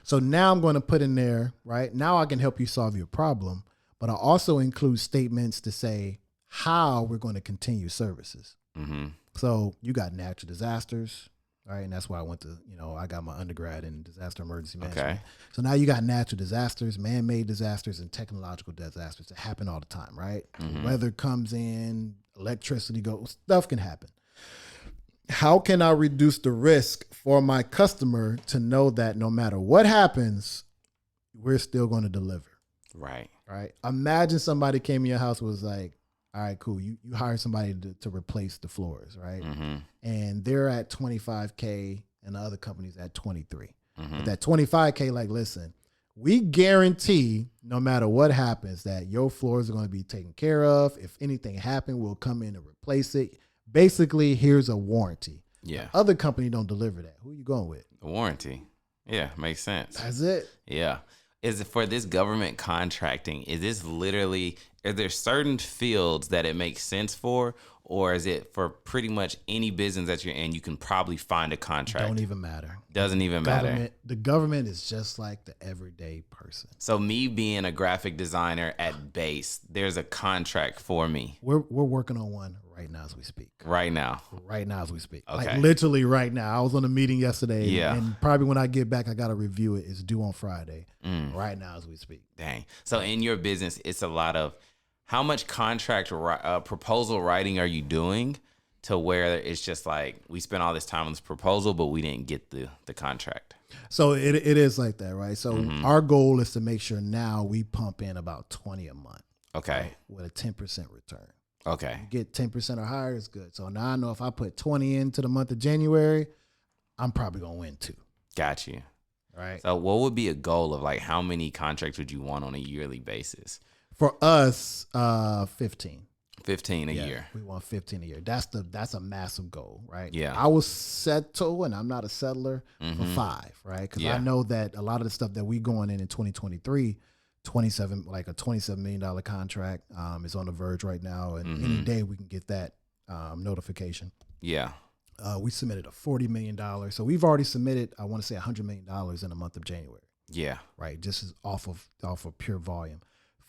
So now I'm going to put in there, right? Now I can help you solve your problem, but I also include statements to say how we're going to continue services. Mm-hmm. So you got natural disasters, right? And that's why I went to, I got my undergrad in disaster emergency management. Okay. So now you got natural disasters, man-made disasters, and technological disasters that happen all the time, right? Weather comes in, electricity goes, stuff can happen. How can I reduce the risk for my customer to know that no matter what happens, we're still going to deliver? Right. Right. Imagine somebody came in your house and was like, all right, cool. You hire somebody to replace the floors, right? And they're at $25K and the other company's at 23. But that $25K, like, listen, we guarantee no matter what happens that your floors are going to be taken care of. If anything happened, we'll come in and replace it. Basically, here's a warranty. Yeah. The other company don't deliver that. Who are you going with? The warranty. Yeah, makes sense. That's it. Yeah. Is it for this government contracting? Is this literally, are there certain fields that it makes sense for? Or is it for pretty much any business that you're in, you can probably find a contract? Don't even matter. Doesn't even matter. The government is just like the everyday person. So me being a graphic designer at base, there's a contract for me. We're working on one right now as we speak. Right now. Right now as we speak. Okay. Like literally right now. I was on a meeting yesterday. Yeah. And probably when I get back, I got to review it. It's due on Friday. Right now as we speak. Dang. So in your business, it's a lot of, how much contract proposal writing are you doing to where it's just like, we spent all this time on this proposal, but we didn't get the contract? So it is like that, right? So our goal is to make sure now we pump in about 20 a month. Okay. Right, with a 10% return. Okay. Get 10% or higher is good. So now I know if I put 20 into the month of January, I'm probably going to win too. Got you. Right. So what would be a goal of like, how many contracts would you want on a yearly basis? For us, 15. 15 a year. We want 15 a year. That's a massive goal, right? Yeah. I will settle, and I'm not a settler, for 5, right? Because I know that a lot of the stuff that we going in 2023, a $27 million contract is on the verge right now, and any day we can get that notification. Yeah. We submitted a $40 million. So we've already submitted, I want to say $100 million in the month of January. Yeah. Right. Just as off of pure volume.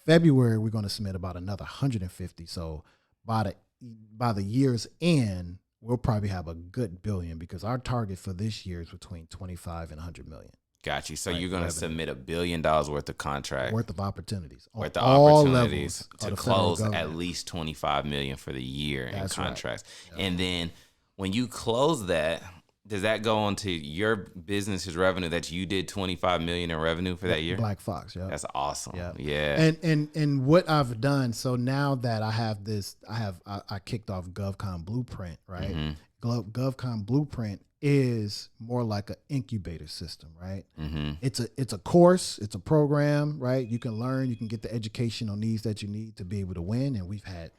February, we're going to submit about another 150. So by the year's end, we'll probably have a good billion because our target for this year is between 25 and 100 million. Got you. So you're going to submit $1 billion worth of contract. Worth of opportunities. Worth of opportunities to close at least 25 million for the year in contracts. Right. And then when you close that, does that go onto your business's revenue that you did 25 million in revenue for that year? Black Fox, yeah. That's awesome. Yeah. Yeah. And what I've done, so now that I have this, I kicked off GovCon Blueprint, right? GovCon Blueprint is more like an incubator system, right? It's a course, it's a program, right? You can learn, you can get the educational needs that you need to be able to win. And we've had,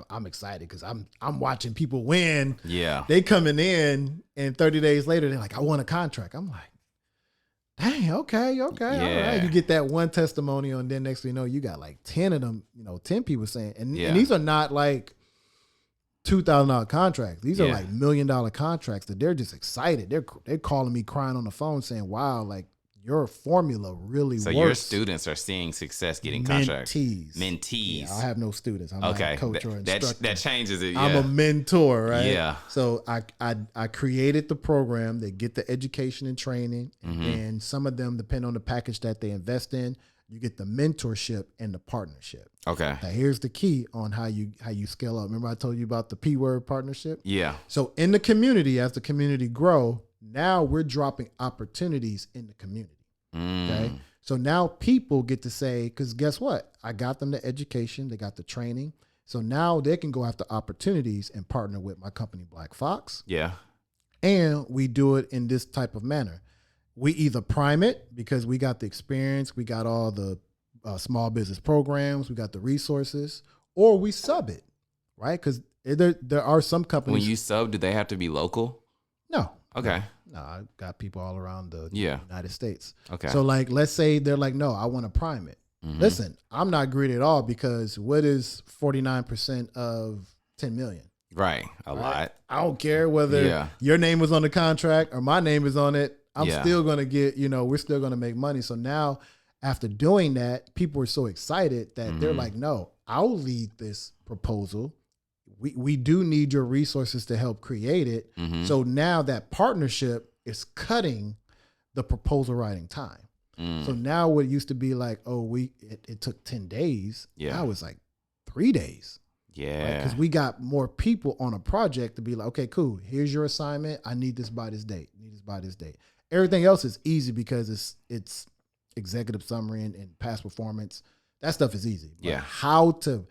I'm excited because I'm watching people win. Yeah. They coming in and 30 days later, they're like, I want a contract. I'm like, dang, okay. Yeah. All right. You get that one testimonial and then next thing you know, you got like 10 of them, 10 people saying, and these are not like $2,000 contracts. These are like $1 million contracts that they're just excited. They're calling me crying on the phone saying, wow, like your formula really works. So your students are seeing success getting contracts. Mentees. Yeah, I have no students. I'm not a coach or instructor. That changes it. Yeah. I'm a mentor, right? Yeah. So I created the program. They get the education and training, and some of them, depend on the package that they invest in, you get the mentorship and the partnership. Okay. Now here's the key on how you scale up. Remember I told you about the P word partnership? Yeah. So in the community, as the community grow, now we're dropping opportunities in the community. Okay. So now people get to say, because guess what? I got them the education, they got the training. So now they can go after opportunities and partner with my company, Black Fox. Yeah. And we do it in this type of manner. we either prime it because we got the experience, we got all the small business programs, we got the resources, or we sub it, right? Because there are some companies. When you sub, do they have to be local? No. Okay. No, I got people all around the Yeah. United States. Okay. So like, let's say they're like, no, I want to prime it. Listen, I'm not greedy at all because what is 49% of 10 million? Right. A lot. I don't care whether your name was on the contract or my name is on it. I'm still going to get, we're still going to make money. So now after doing that, people are so excited that they're like, no, I'll lead this proposal. We do need your resources to help create it. So now that partnership is cutting the proposal writing time. So now what used to be like, it took 10 days. Now it's like 3 days. Yeah. Because we got more people on a project to be like, okay, cool. Here's your assignment. I need this by this date. Everything else is easy because it's executive summary and past performance. That stuff is easy. But how to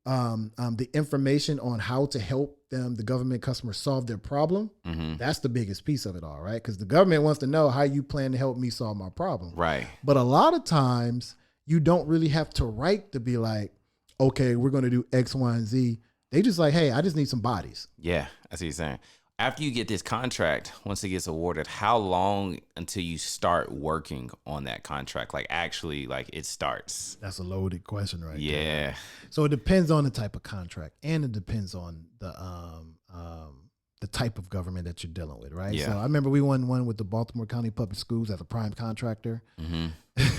the information on how to help them, the government customers, solve their problem, that's the biggest piece of it all, right? Because the government wants to know how you plan to help me solve my problem. Right. But a lot of times you don't really have to write to be like, okay, we're going to do X, Y, and Z. They just like, hey, I just need some bodies. Yeah, I see what you're saying. After you get this contract, once it gets awarded, how long until you start working on that contract? Like actually, like it starts. That's a loaded question, right? Yeah. So it depends on the type of contract, and it depends on the type of government that you're dealing with, right? Yeah. So I remember we won one with the Baltimore County Public Schools as a prime contractor.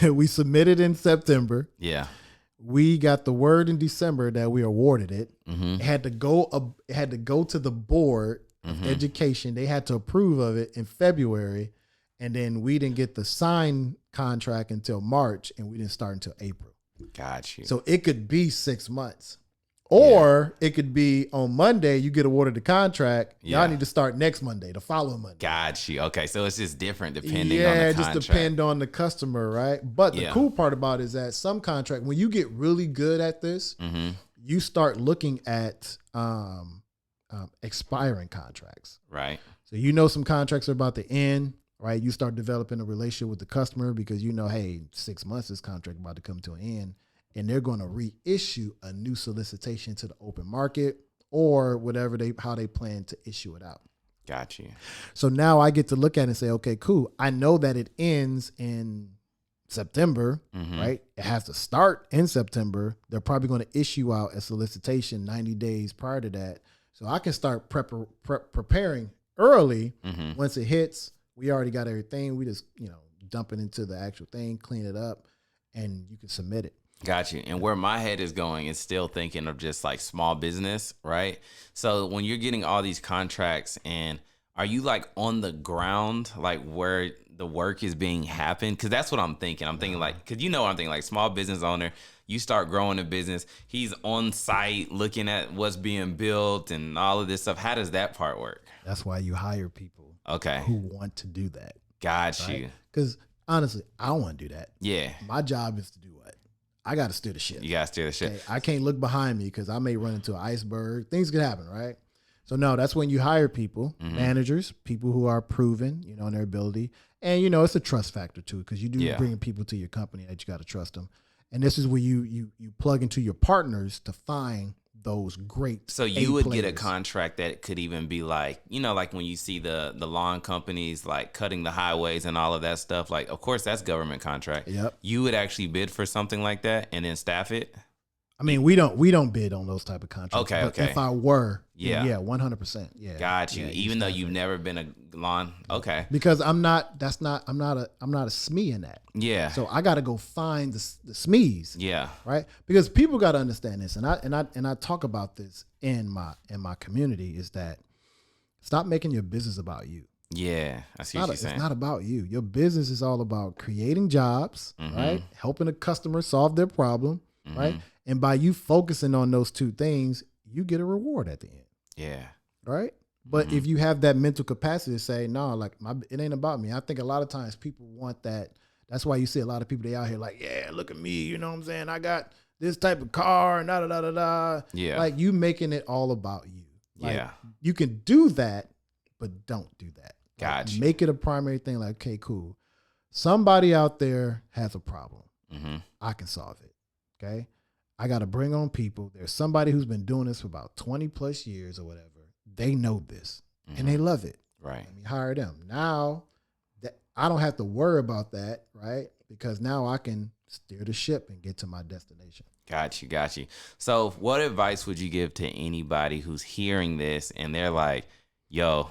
We submitted in September. Yeah. We got the word in December that we awarded it. It had to go. It had to go to the board of education. They had to approve of it in February, and then we didn't get the signed contract until March, and we didn't start until April. Got you. So it could be 6 months, or it could be on Monday you get awarded the contract. Y'all need to start next Monday, the following Monday. Got you. Okay, so it's just different depending on the Yeah, it contract. just depend on the customer, right? But the cool part about it is that some contract, when you get really good at this, you start looking at expiring contracts. Right. So some contracts are about to end, right? You start developing a relationship with the customer because hey, 6 months this contract about to come to an end, and they're going to reissue a new solicitation to the open market or whatever how they plan to issue it out. Got you. So now I get to look at it and say, okay, cool. I know that it ends in September, right? It has to start in September. They're probably going to issue out a solicitation 90 days prior to that. So I can start preparing early. Once it hits, we already got everything. We just, dump it into the actual thing, clean it up, and you can submit it. Got you. And where my head is going is still thinking of just like small business, right? So when you're getting all these contracts, and are you like on the ground, like where the work is being happened? Because that's what I'm thinking. I'm thinking like, because what I'm thinking, like small business owner, you start growing a business, he's on site looking at what's being built and all of this stuff. How does that part work? That's why you hire people who want to do that. Got right? you. Because honestly, I don't want to do that. Yeah. My job is to do what? I got to steer the ship. You got to steer the ship. Okay? I can't look behind me because I may run into an iceberg. Things could happen, right? So no, that's when you hire people, managers, people who are proven, in their ability. And, it's a trust factor too, because you do bring people to your company that you got to trust them. And this is where you plug into your partners to find those great. So you would get a contract that could even be like, like when you see the lawn companies like cutting the highways and all of that stuff. Like, of course, that's government contract. Yep. You would actually bid for something like that and then staff it. I mean, we don't bid on those type of contracts. Okay, but if I were, yeah, 100%. Yeah. Got you. Yeah, even though you've never been a lawn. Okay. Because I'm not a SME in that. Yeah. So I got to go find the SMEs. Yeah. Right. Because people got to understand this, and I talk about this in my community, is that stop making your business about you. Yeah, I see what you're saying. It's not about you. Your business is all about creating jobs, right? Helping a customer solve their problem, right? And by you focusing on those two things, you get a reward at the end. Yeah. Right? But if you have that mental capacity to say, no, like it ain't about me. I think a lot of times people want that. That's why you see a lot of people, they out here like, yeah, look at me. You know what I'm saying? I got this type of car and da-da-da-da-da. Yeah. Like you making it all about you. Like, yeah. You can do that, but don't do that. Gotcha. Make it a primary thing. Like, okay, cool. Somebody out there has a problem. I can solve it. Okay. I got to bring on people. There's somebody who's been doing this for about 20 plus years or whatever. They know this and they love it. Right. Let me hire them. Now that I don't have to worry about that, right? Because now I can steer the ship and get to my destination. Got you. So what advice would you give to anybody who's hearing this and they're like, yo,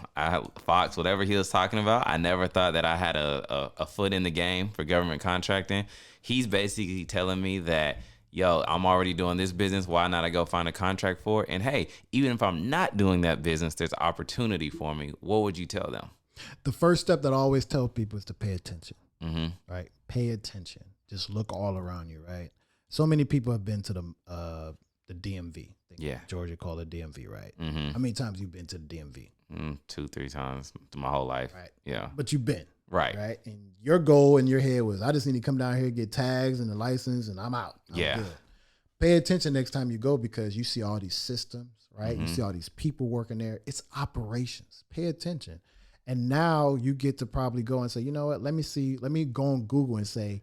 Fox, whatever he was talking about, I never thought that I had a foot in the game for government contracting. He's basically telling me that, yo, I'm already doing this business. Why not I go find a contract for it? And hey, even if I'm not doing that business, there's opportunity for me. What would you tell them? The first step that I always tell people is to pay attention, right? Pay attention. Just look all around you, right? So many people have been to the DMV. Georgia call it DMV, right? How many times you been to the DMV? 2-3 times my whole life. Right. Yeah. But you've been. Right. And your goal in your head was, I just need to come down here, get tags and the license, and I'm out. I'm good. Pay attention next time you go because you see all these systems, right? You see all these people working there. It's operations. Pay attention. And now you get to probably go and say, you know what? Let me go on Google and say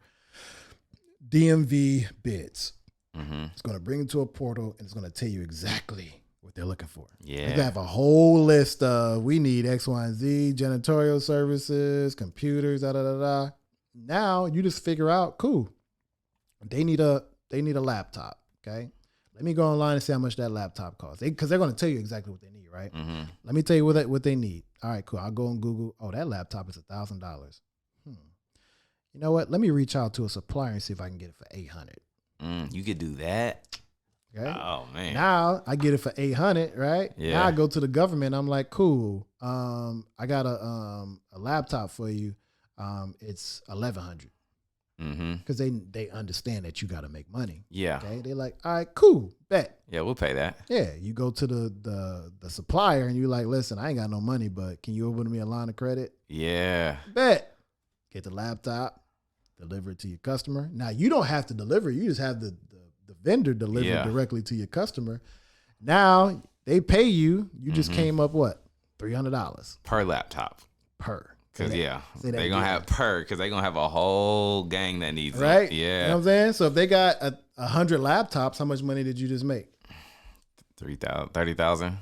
DMV bids. It's going to bring you to a portal and it's going to tell you exactly what they're looking for. Yeah. They have a whole list of, we need X, Y, and Z, janitorial services, computers, Now you just figure out, cool. They need a laptop. Okay. Let me go online and see how much that laptop costs. Because they're going to tell you exactly what they need, right? Let me tell you what they need. All right, cool. I'll go on Google. Oh, that laptop is $1,000. You know what? Let me reach out to a supplier and see if I can get it for $800. You could do that. Okay. Oh man. Now I get it for $800, right? Yeah. Now I go to the government. I'm like, cool. I got a laptop for you. It's $1,100. Because they understand that you got to make money. Yeah. Okay. They're like, all right, cool, bet. Yeah, we'll pay that. Yeah. You go to the supplier and you're like, listen, I ain't got no money, but can you open me a line of credit? Yeah. Bet. Get the laptop, deliver it to your customer. Now you don't have to deliver. You just have the vendor deliver directly to your customer. Now they pay you. You just came up what? $300 per laptop. Per. Because they're gonna have because they're gonna have a whole gang that needs right. It. Yeah, you know what I'm saying. So if they got 100 laptops, how much money did you just make? 30,000. 30,000.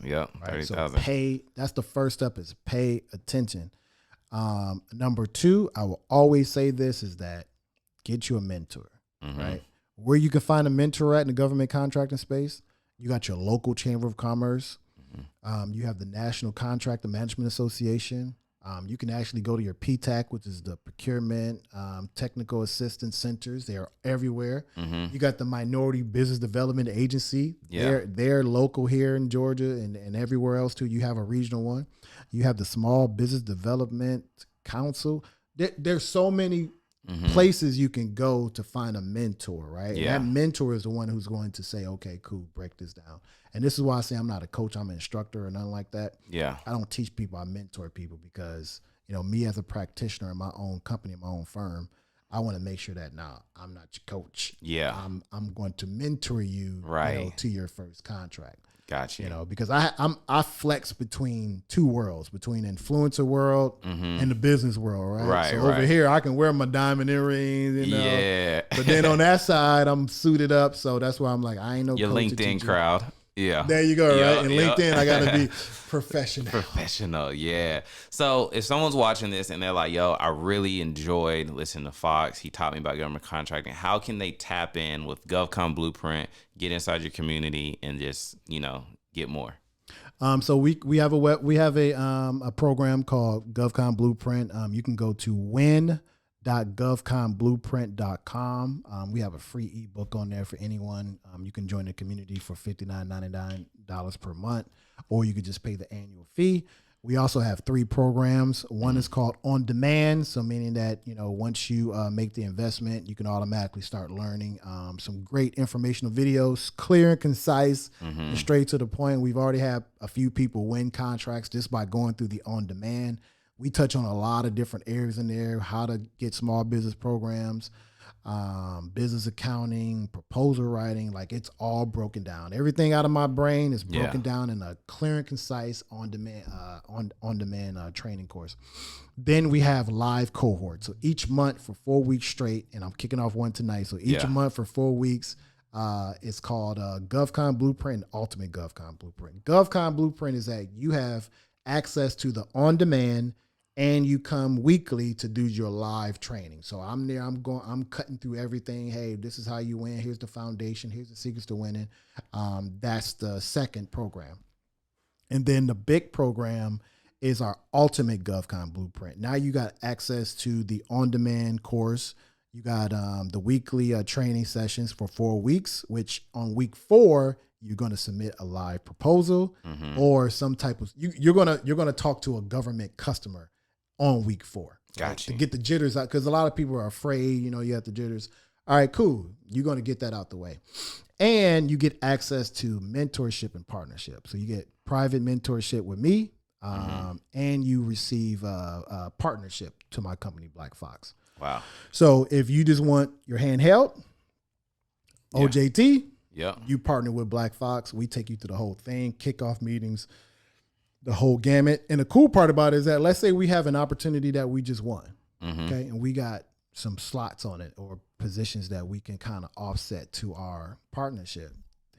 Yep, right? 30,000. So pay. That's the first step. Is pay attention. Number 2, I will always say this is that get you a mentor. Right. Where you can find a mentor at in the government contracting space, you got your local chamber of commerce. You have the National Contractor Management Association. You can actually go to your PTAC, which is the Procurement Technical Assistance Centers. They are everywhere. You got the Minority Business Development Agency. They're local here in Georgia and everywhere else too. You have a regional one. You have the Small Business Development Council. There's so many places you can go to find a mentor, right? Yeah. And that mentor is the one who's going to say, okay, cool, break this down. And this is why I say I'm not a coach, I'm an instructor or nothing like that. Yeah. I don't teach people, I mentor people because, me as a practitioner in my own company, my own firm, I want to make sure that I'm not your coach. Yeah. I'm going to mentor you, to your first contract. Gotcha. Because I flex between two worlds, between influencer world and the business world, right? Right. So over here, I can wear my diamond earrings, Yeah. But then on that side, I'm suited up, so that's why I'm like, I ain't no your coach LinkedIn crowd. Yeah. There you go, right? And LinkedIn, I got to be professional. Professional, yeah. So if someone's watching this and they're like, yo, I really enjoyed listening to Fox. He taught me about government contracting. How can they tap in with GovCon Blueprint, get inside your community, and just, get more? So we have a program called GovCon Blueprint. You can go to win.govconblueprint.com. We have a free ebook on there for anyone. You can join the community for $59.99 per month, or you could just pay the annual fee. We also have 3 programs. One is called On Demand, so meaning that once you make the investment, you can automatically start learning some great informational videos, clear and concise, and straight to the point. We've already had a few people win contracts just by going through the On Demand. We touch on a lot of different areas in there, how to get small business programs. business accounting, proposal writing. Like it's all broken down. Everything out of my brain is broken down in a clear and concise on demand training course. Then we have live cohorts. So each month for 4 weeks straight, and I'm kicking off one tonight. So each month for 4 weeks, it's called GovCon Blueprint, Ultimate GovCon Blueprint. GovCon Blueprint is that you have access to the on-demand, and you come weekly to do your live training. So I'm there, I'm cutting through everything. Hey, this is how you win. Here's the foundation. Here's the secrets to winning. That's the second program. And then the big program is our Ultimate GovCon Blueprint. Now you got access to the on-demand course. You got the weekly training sessions for 4 weeks, which on week 4, you're going to submit a live proposal or some type of, you're going to talk to a government customer on week 4. Gotcha. To get the jitters out. Cause a lot of people are afraid, you have the jitters. All right, cool. You're going to get that out the way. And you get access to mentorship and partnership. So you get private mentorship with me. And you receive a partnership to my company, Black Fox. Wow. So if you just want your hand held, OJT, you partner with Black Fox. We take you through the whole thing, kickoff meetings, the whole gamut. And the cool part about it is that let's say we have an opportunity that we just won, okay, and we got some slots on it or positions that we can kind of offset to our partnership.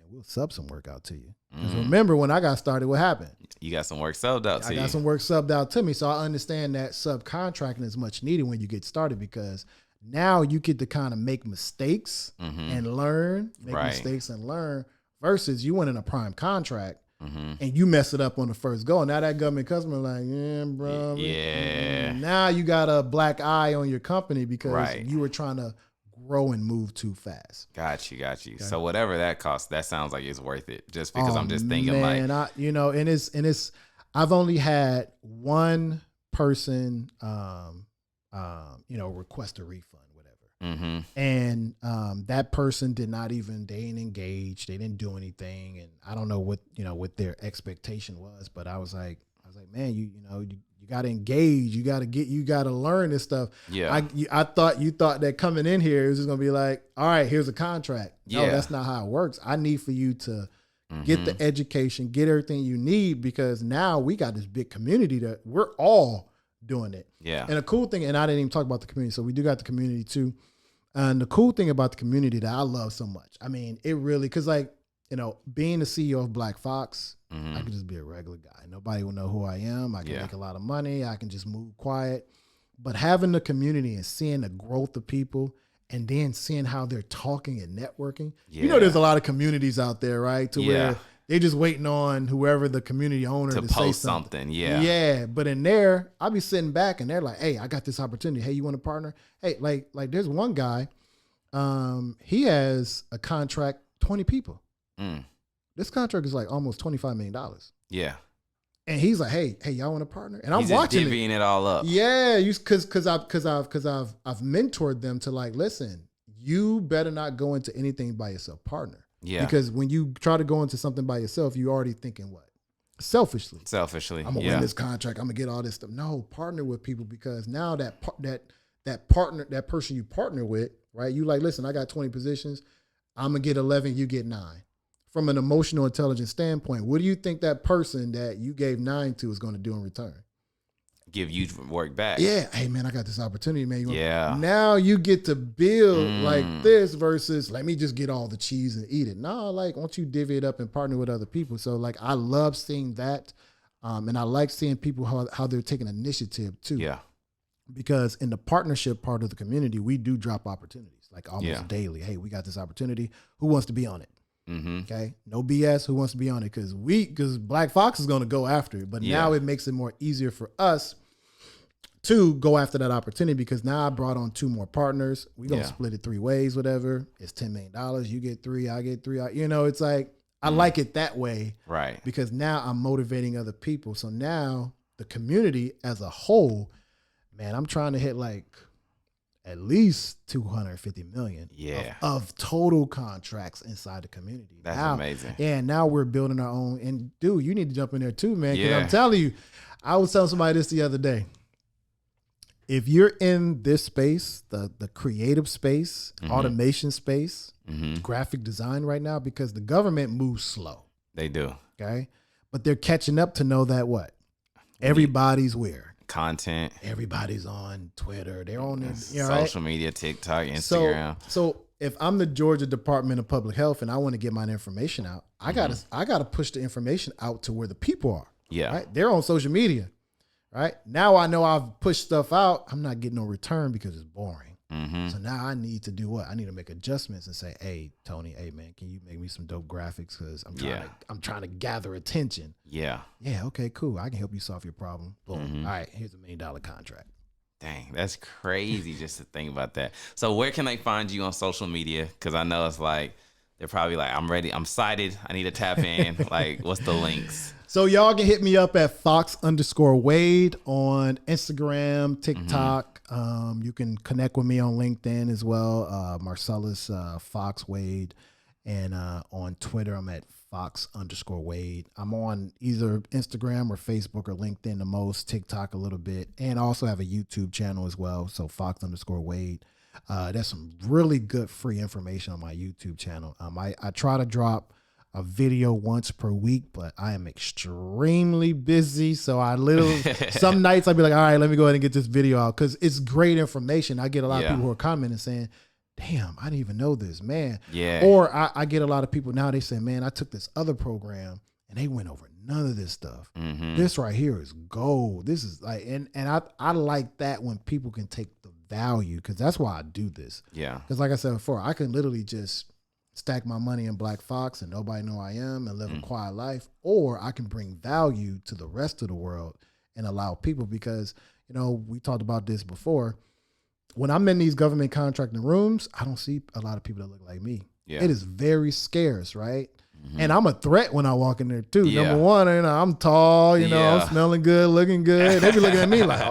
We'll sub some work out to you. Because remember, when I got started, what happened? You got some work subbed out to you. I got some work subbed out to me. So I understand that subcontracting is much needed when you get started because now you get to kind of make mistakes and learn, mistakes and learn versus you went in a prime contract and you mess it up on the first go. Now that government customer like, yeah, bro. Yeah. Now you got a black eye on your company because you were trying to grow and move too fast. Got you. Okay. So whatever that costs, that sounds like it's worth it. Just because I'm just thinking I've only had one person, request a refund, whatever. And that person they didn't engage, they didn't do anything, and I don't know what their expectation was, but I was like, man, you got to engage. You got to learn this stuff. Yeah. I thought you thought that coming in here, it was just going to be like, all right, here's a contract. No, that's not how it works. I need for you to get the education, get everything you need, because now we got this big community that we're all doing it. Yeah. And a cool thing, and I didn't even talk about the community. So we do got the community too. And the cool thing about the community that I love so much, I mean, it really, cause being the CEO of Black Fox, I could just be a regular guy. Nobody will know who I am. I can make a lot of money. I can just move quiet. But having the community and seeing the growth of people and then seeing how they're talking and networking. There's a lot of communities out there, right? To where they're just waiting on whoever the community owner to post say something. Yeah. But in there, I'll be sitting back and they're like, hey, I got this opportunity. Hey, you want to partner? Hey, like there's one guy, he has a contract, 20 people. This contract is like almost $25 million. Yeah. And he's like, hey, y'all want to partner? And He's I'm watching divvying it all up. Yeah, because I've mentored them to like, listen, you better not go into anything by yourself, partner. Yeah. Because when you try to go into something by yourself, you're already thinking what? Selfishly. I'm gonna win this contract. I'm gonna get all this stuff. No, partner with people, because now that partner, that person you partner with, right? You like, listen, I got 20 positions. I'm gonna get 11. You get 9. From an emotional intelligence standpoint, what do you think that person that you gave 9 to is going to do in return? Give you work back. Yeah. Hey, man, I got this opportunity, man. Now you get to build like this versus let me just get all the cheese and eat it. No, like, once you divvy it up and partner with other people. So, like, I love seeing that. And I like seeing people how they're taking initiative, too. Yeah. Because in the partnership part of the community, we do drop opportunities like almost daily. Hey, we got this opportunity. Who wants to be on it? Okay. No BS. Who wants to be on it? Because Black Fox is going to go after it. But now it makes it more easier for us to go after that opportunity, because now I brought on 2 more partners. We're going to split it 3 ways, whatever. It's $10 million. You get 3, I get 3. It's like, I like it that way. Right. Because now I'm motivating other people. So now the community as a whole, man, I'm trying to hit like at least 250 million of total contracts inside the community. That's amazing. Yeah, and now we're building our own. And dude, you need to jump in there too, man. Because I'm telling you, I was telling somebody this the other day. if you're in this space, the creative space, automation space, graphic design right now, because the government moves slow. They do. Okay. But they're catching up to know that what? Everybody's where? Content. Everybody's on Twitter. They're on social media, TikTok, Instagram. So if I'm the Georgia Department of Public Health and I want to get my information out, I gotta push the information out to where the people are. Yeah. Right? They're on social media. Right? Now I know I've pushed stuff out. I'm not getting no return because it's boring. So now I need to do what? I need to make adjustments and say, hey, Tony, hey man, can you make me some dope graphics? Because I'm trying to gather attention. Yeah. Yeah, okay, cool. I can help you solve your problem. Boom. All right, here's $1 million contract. Dang, that's crazy just to think about that. So where can they find you on social media? Because I know it's like, they're probably like, I'm ready, I'm excited, I need to tap in. Like, what's the links? So y'all can hit me up at Fox_Wade on Instagram, TikTok. You can connect with me on LinkedIn as well. Marcellus Fox Wade. And on Twitter, I'm at Fox_Wade. I'm on either Instagram or Facebook or LinkedIn the most, TikTok a little bit, and also have a YouTube channel as well. So Fox_Wade. There's some really good free information on my YouTube channel. I try to drop a video once per week, but I am extremely busy. So I literally, some nights I'd be like, all right, let me go ahead and get this video out because it's great information. I get a lot of people who are commenting saying, damn, I didn't even know this, man. Yeah. Or I get a lot of people now, they say, man, I took this other program and they went over none of this stuff. This right here is gold. This is like, and I like that when people can take the value, because that's why I do this. Yeah. Because like I said before, I can literally just stack my money in Black Fox and nobody know I am and live a quiet life, or I can bring value to the rest of the world and allow people, because, you know, we talked about this before. When I'm in these government contracting rooms, I don't see a lot of people that look like me. Yeah. It is very scarce, right? And I'm a threat when I walk in there too. Yeah. Number one, you know, I'm tall, you know, I'm smelling good, looking good. They be looking at me like,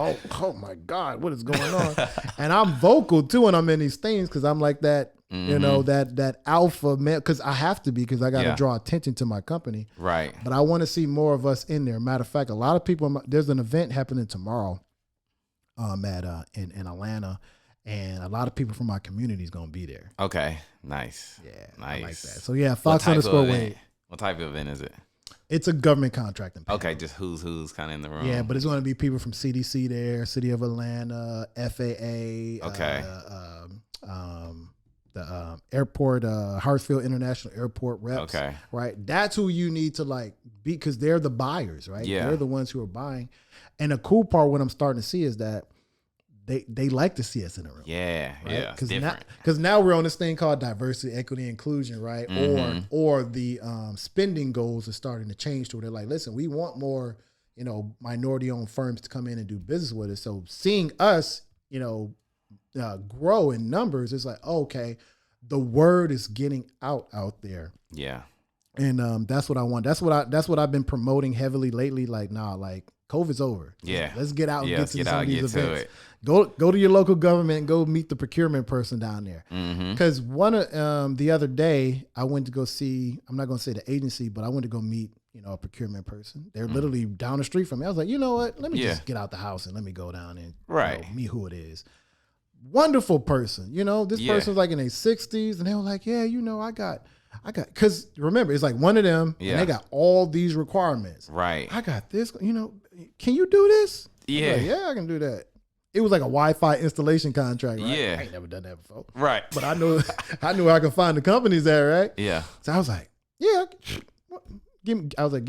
oh my God, what is going on? And I'm vocal too when I'm in these things, because I'm like that, you know, that alpha male, because I have to be, because I got to draw attention to my company. Right. But I want to see more of us in there. Matter of fact, a lot of people, there's an event happening tomorrow in Atlanta. And a lot of people from my community is going to be there. Okay. Nice. Yeah. Nice. I like that. So yeah, Fox_Wade. What type of event is it? It's a government contracting panel. Okay. Just who's kind of in the room. Yeah, but it's going to be people from CDC there, City of Atlanta, FAA. Okay. The airport, Hartsfield International Airport reps. Okay. Right. That's who you need to like be, because they're the buyers, right? Yeah. They're the ones who are buying. And the cool part, what I'm starting to see is that they like to see us in the room. Yeah, right? Yeah. Because now we're on this thing called diversity, equity, inclusion, right? Or the spending goals are starting to change to where they're like, listen, we want more, you know, minority-owned firms to come in and do business with us. So seeing us, you know, grow in numbers, it's like, okay, the word is getting out there. Yeah. And that's what I want. That's what I've been promoting heavily lately. Like, nah, like COVID's over. Yeah. Let's get out and get to some of these events. Go to your local government and go meet the procurement person down there. Because the other day I went to go see, I'm not going to say the agency, but I went to go meet, you know, a procurement person. They're literally down the street from me. I was like, you know what? Let me just get out the house and let me go down and you know, meet who it is. Wonderful person. You know, this person's like in their 60s, and they were like, yeah, you know, I got, because remember, it's like one of them, and they got all these requirements. Right. I got this, you know, can you do this? Yeah. Like, yeah, I can do that. It was like a Wi-Fi installation contract, right? Yeah. I ain't never done that before. Right. But I knew I could find the companies there, right? Yeah. So I was like, yeah, give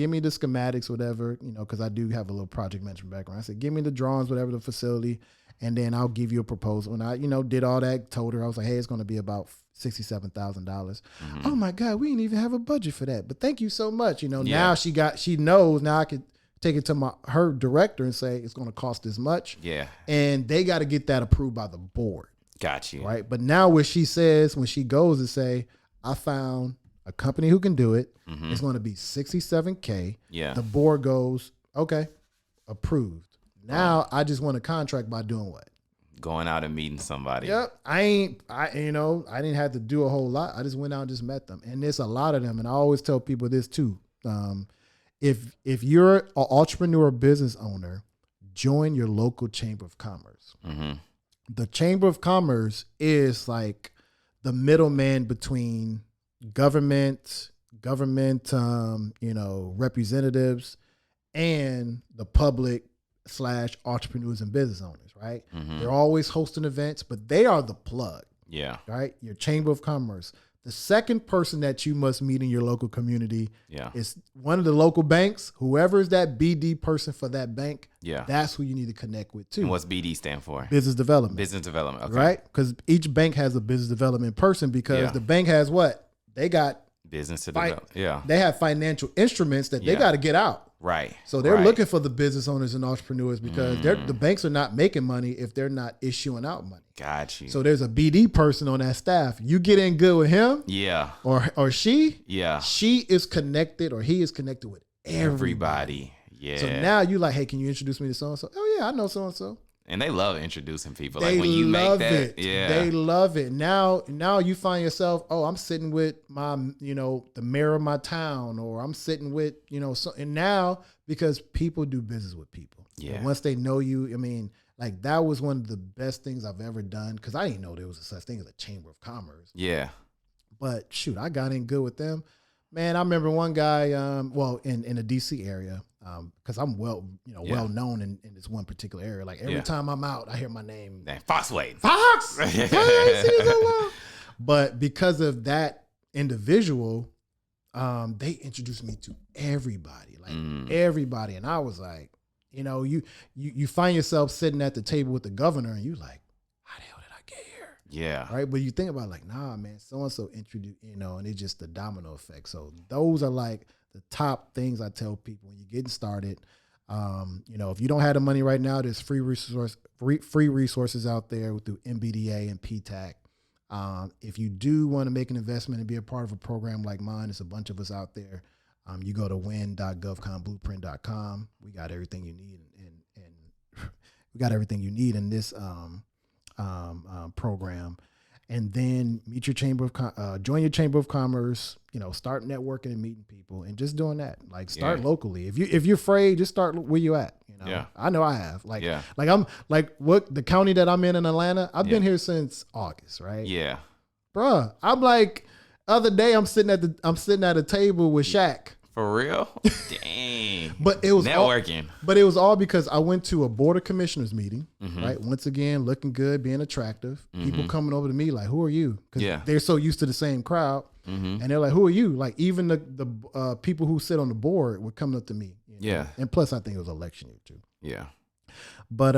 me the schematics, whatever, you know, because I do have a little project management background. I said, give me the drawings, whatever, the facility, and then I'll give you a proposal. And I, you know, did all that, told her, I was like, hey, it's going to be about $67,000. Oh my God, we didn't even have a budget for that. But thank you so much. You know, now she knows, now I could take it to her director and say, it's going to cost this much. Yeah. And they got to get that approved by the board. Got you. Right. But now what she says, when she goes to say, I found a company who can do it, it's going to be $67K. Yeah. The board goes, okay, approved. Now I just want a contract by doing what? Going out and meeting somebody. Yep. I didn't have to do a whole lot. I just went out and just met them. And there's a lot of them. And I always tell people this too. If you're an entrepreneur or business owner, join your local chamber of commerce. Mm-hmm. The chamber of commerce is like the middleman between government, representatives and the public / entrepreneurs and business owners, right? Mm-hmm. They're always hosting events, but they are the plug. Yeah. Right? Your chamber of commerce. The second person that you must meet in your local community is one of the local banks. Whoever is that BD person for that bank, that's who you need to connect with too. And what's BD stand for? Business development. Business development, okay. Right? Because each bank has a business development person because the bank has what? They got business to develop. Yeah. They have financial instruments that they got to get out. Right. So they're looking for the business owners and entrepreneurs because the banks are not making money if they're not issuing out money. Got you. So there's a BD person on that staff. You get in good with him, or she, she is connected or he is connected with everybody. Yeah. So now you like, hey, can you introduce me to so and so? Oh yeah, I know so and so. And they love introducing people. They like when you love make that, it. They love it. Now you find yourself, oh, I'm sitting with my, the mayor of my town, or I'm sitting with, and now because people do business with people. Yeah. And once they know you, I mean, like that was one of the best things I've ever done because I didn't know there was a such thing as a chamber of commerce. Yeah. But shoot, I got in good with them. Man, I remember one guy, in the DC area, because I'm well known in this one particular area. Like every time I'm out, I hear my name. Fox Wade. Fox! I ain't seen you so long. But because of that individual, they introduced me to everybody, everybody. And I was like, you find yourself sitting at the table with the governor and you like, how the hell did I get here? Yeah. Right. But you think about like, nah, man, so-and-so introduced, and it's just the domino effect. So those are like the top things I tell people when you're getting started. If you don't have the money right now, there's free resources out there through MBDA and PTAC. If you do want to make an investment and be a part of a program like mine, there's a bunch of us out there. You go to win.govconblueprint.com. We got everything you need, and we got everything you need in this program. And then meet your join your chamber of commerce. Start networking and meeting people, and just doing that. Like start locally. If you're afraid, just start where you at. I know I have. Like I'm like what the county that I'm in Atlanta. I've been here since August, right? Yeah, bruh. I'm like other day I'm sitting at a table with Shaq. For real? Dang. But it was networking. But it was all because I went to a board of commissioners meeting, right? Once again, looking good, being attractive. People coming over to me like, who are you? Because they're so used to the same crowd. And they're like, who are you? Like even the people who sit on the board were coming up to me. Yeah. And plus I think it was election year too. Yeah. But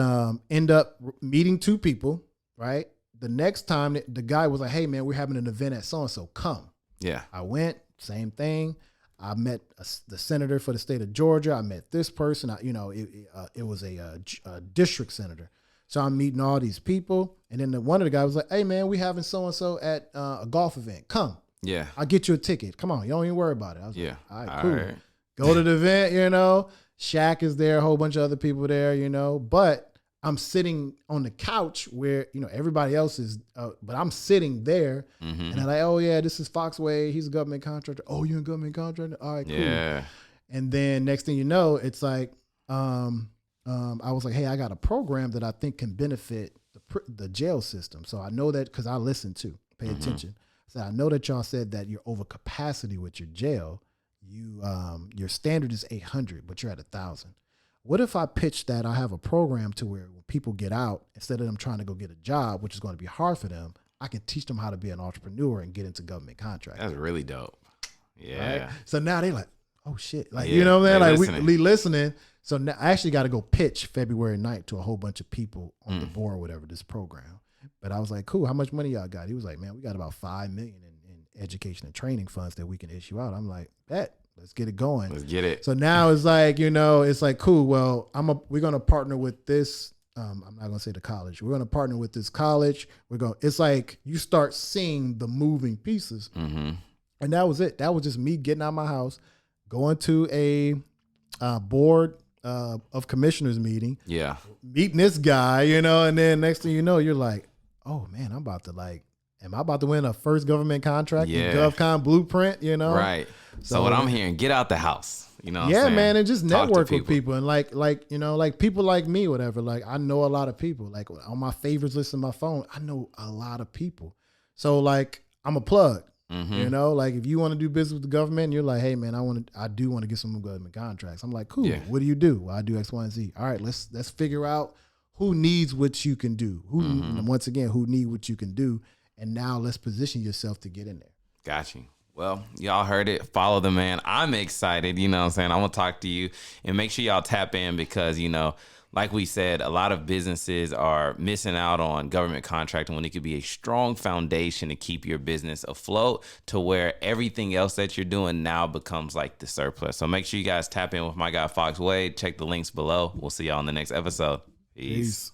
end up meeting two people, right? The next time the guy was like, hey man, we're having an event at so-and-so, come. Yeah. I went, same thing. I met the senator for the state of Georgia. I met this person. It was a district senator. So I'm meeting all these people. And then one of the guys was like, hey, man, we having so-and-so at a golf event. Come. Yeah. I'll get you a ticket. Come on. You don't even worry about it. I was like, all right, cool. All right. Go to the event, Shaq is there, a whole bunch of other people there, But I'm sitting on the couch where, everybody else is, but I'm sitting there and they're like, oh yeah, this is Fox Wade. He's a government contractor. Oh, you're a government contractor? All right, cool. Yeah. And then next thing you know, it's like, I was like, hey, I got a program that I think can benefit the jail system. So I know that because I listen to, pay attention. So I know that y'all said that you're over capacity with your jail. Your standard is 800, but you're at 1,000. What if I pitch that I have a program to where when people get out, instead of them trying to go get a job, which is going to be hard for them, I can teach them how to be an entrepreneur and get into government contracting. That's really dope. Yeah. Right? So now they're like, oh shit. Like, you know what I'm saying? Like we listening. So now I actually got to go pitch February 9th to a whole bunch of people on the board or whatever, this program. But I was like, cool, how much money y'all got? He was like, man, we got about $5 million in education and training funds that we can issue out. I'm like, bet. Let's get it going. Let's get it. So now it's like, it's like, cool. Well, we're going to partner with this. I'm not going to say the college. We're going to partner with this college. It's like you start seeing the moving pieces. And that was it. That was just me getting out of my house, going to a board of commissioners meeting. Yeah. Meeting this guy, and then next thing you know, you're like, oh man, am I about to win a first government contract in GovCon Blueprint, Right. So what I'm hearing, get out the house. You know what I'm Yeah, saying? man, and just Talk to network with people and like you know, like people like me, whatever. Like I know a lot of people. Like on my favorites list on my phone, I know a lot of people. So like I'm a plug. You know, like if you want to do business with the government, you're like, hey man, I do want to get some government contracts. I'm like, cool. Yeah. What do you do? Well, I do X, Y, and Z. All right, let's figure out who needs what you can do. Once again, who need what you can do, and now let's position yourself to get in there. Got you. Well, y'all heard it. Follow the man. I'm excited. You know what I'm saying? I want to talk to you and make sure y'all tap in because, you know, like we said, a lot of businesses are missing out on government contracting when it could be a strong foundation to keep your business afloat to where everything else that you're doing now becomes like the surplus. So make sure you guys tap in with my guy, Fox Wade. Check the links below. We'll see y'all in the next episode. Peace.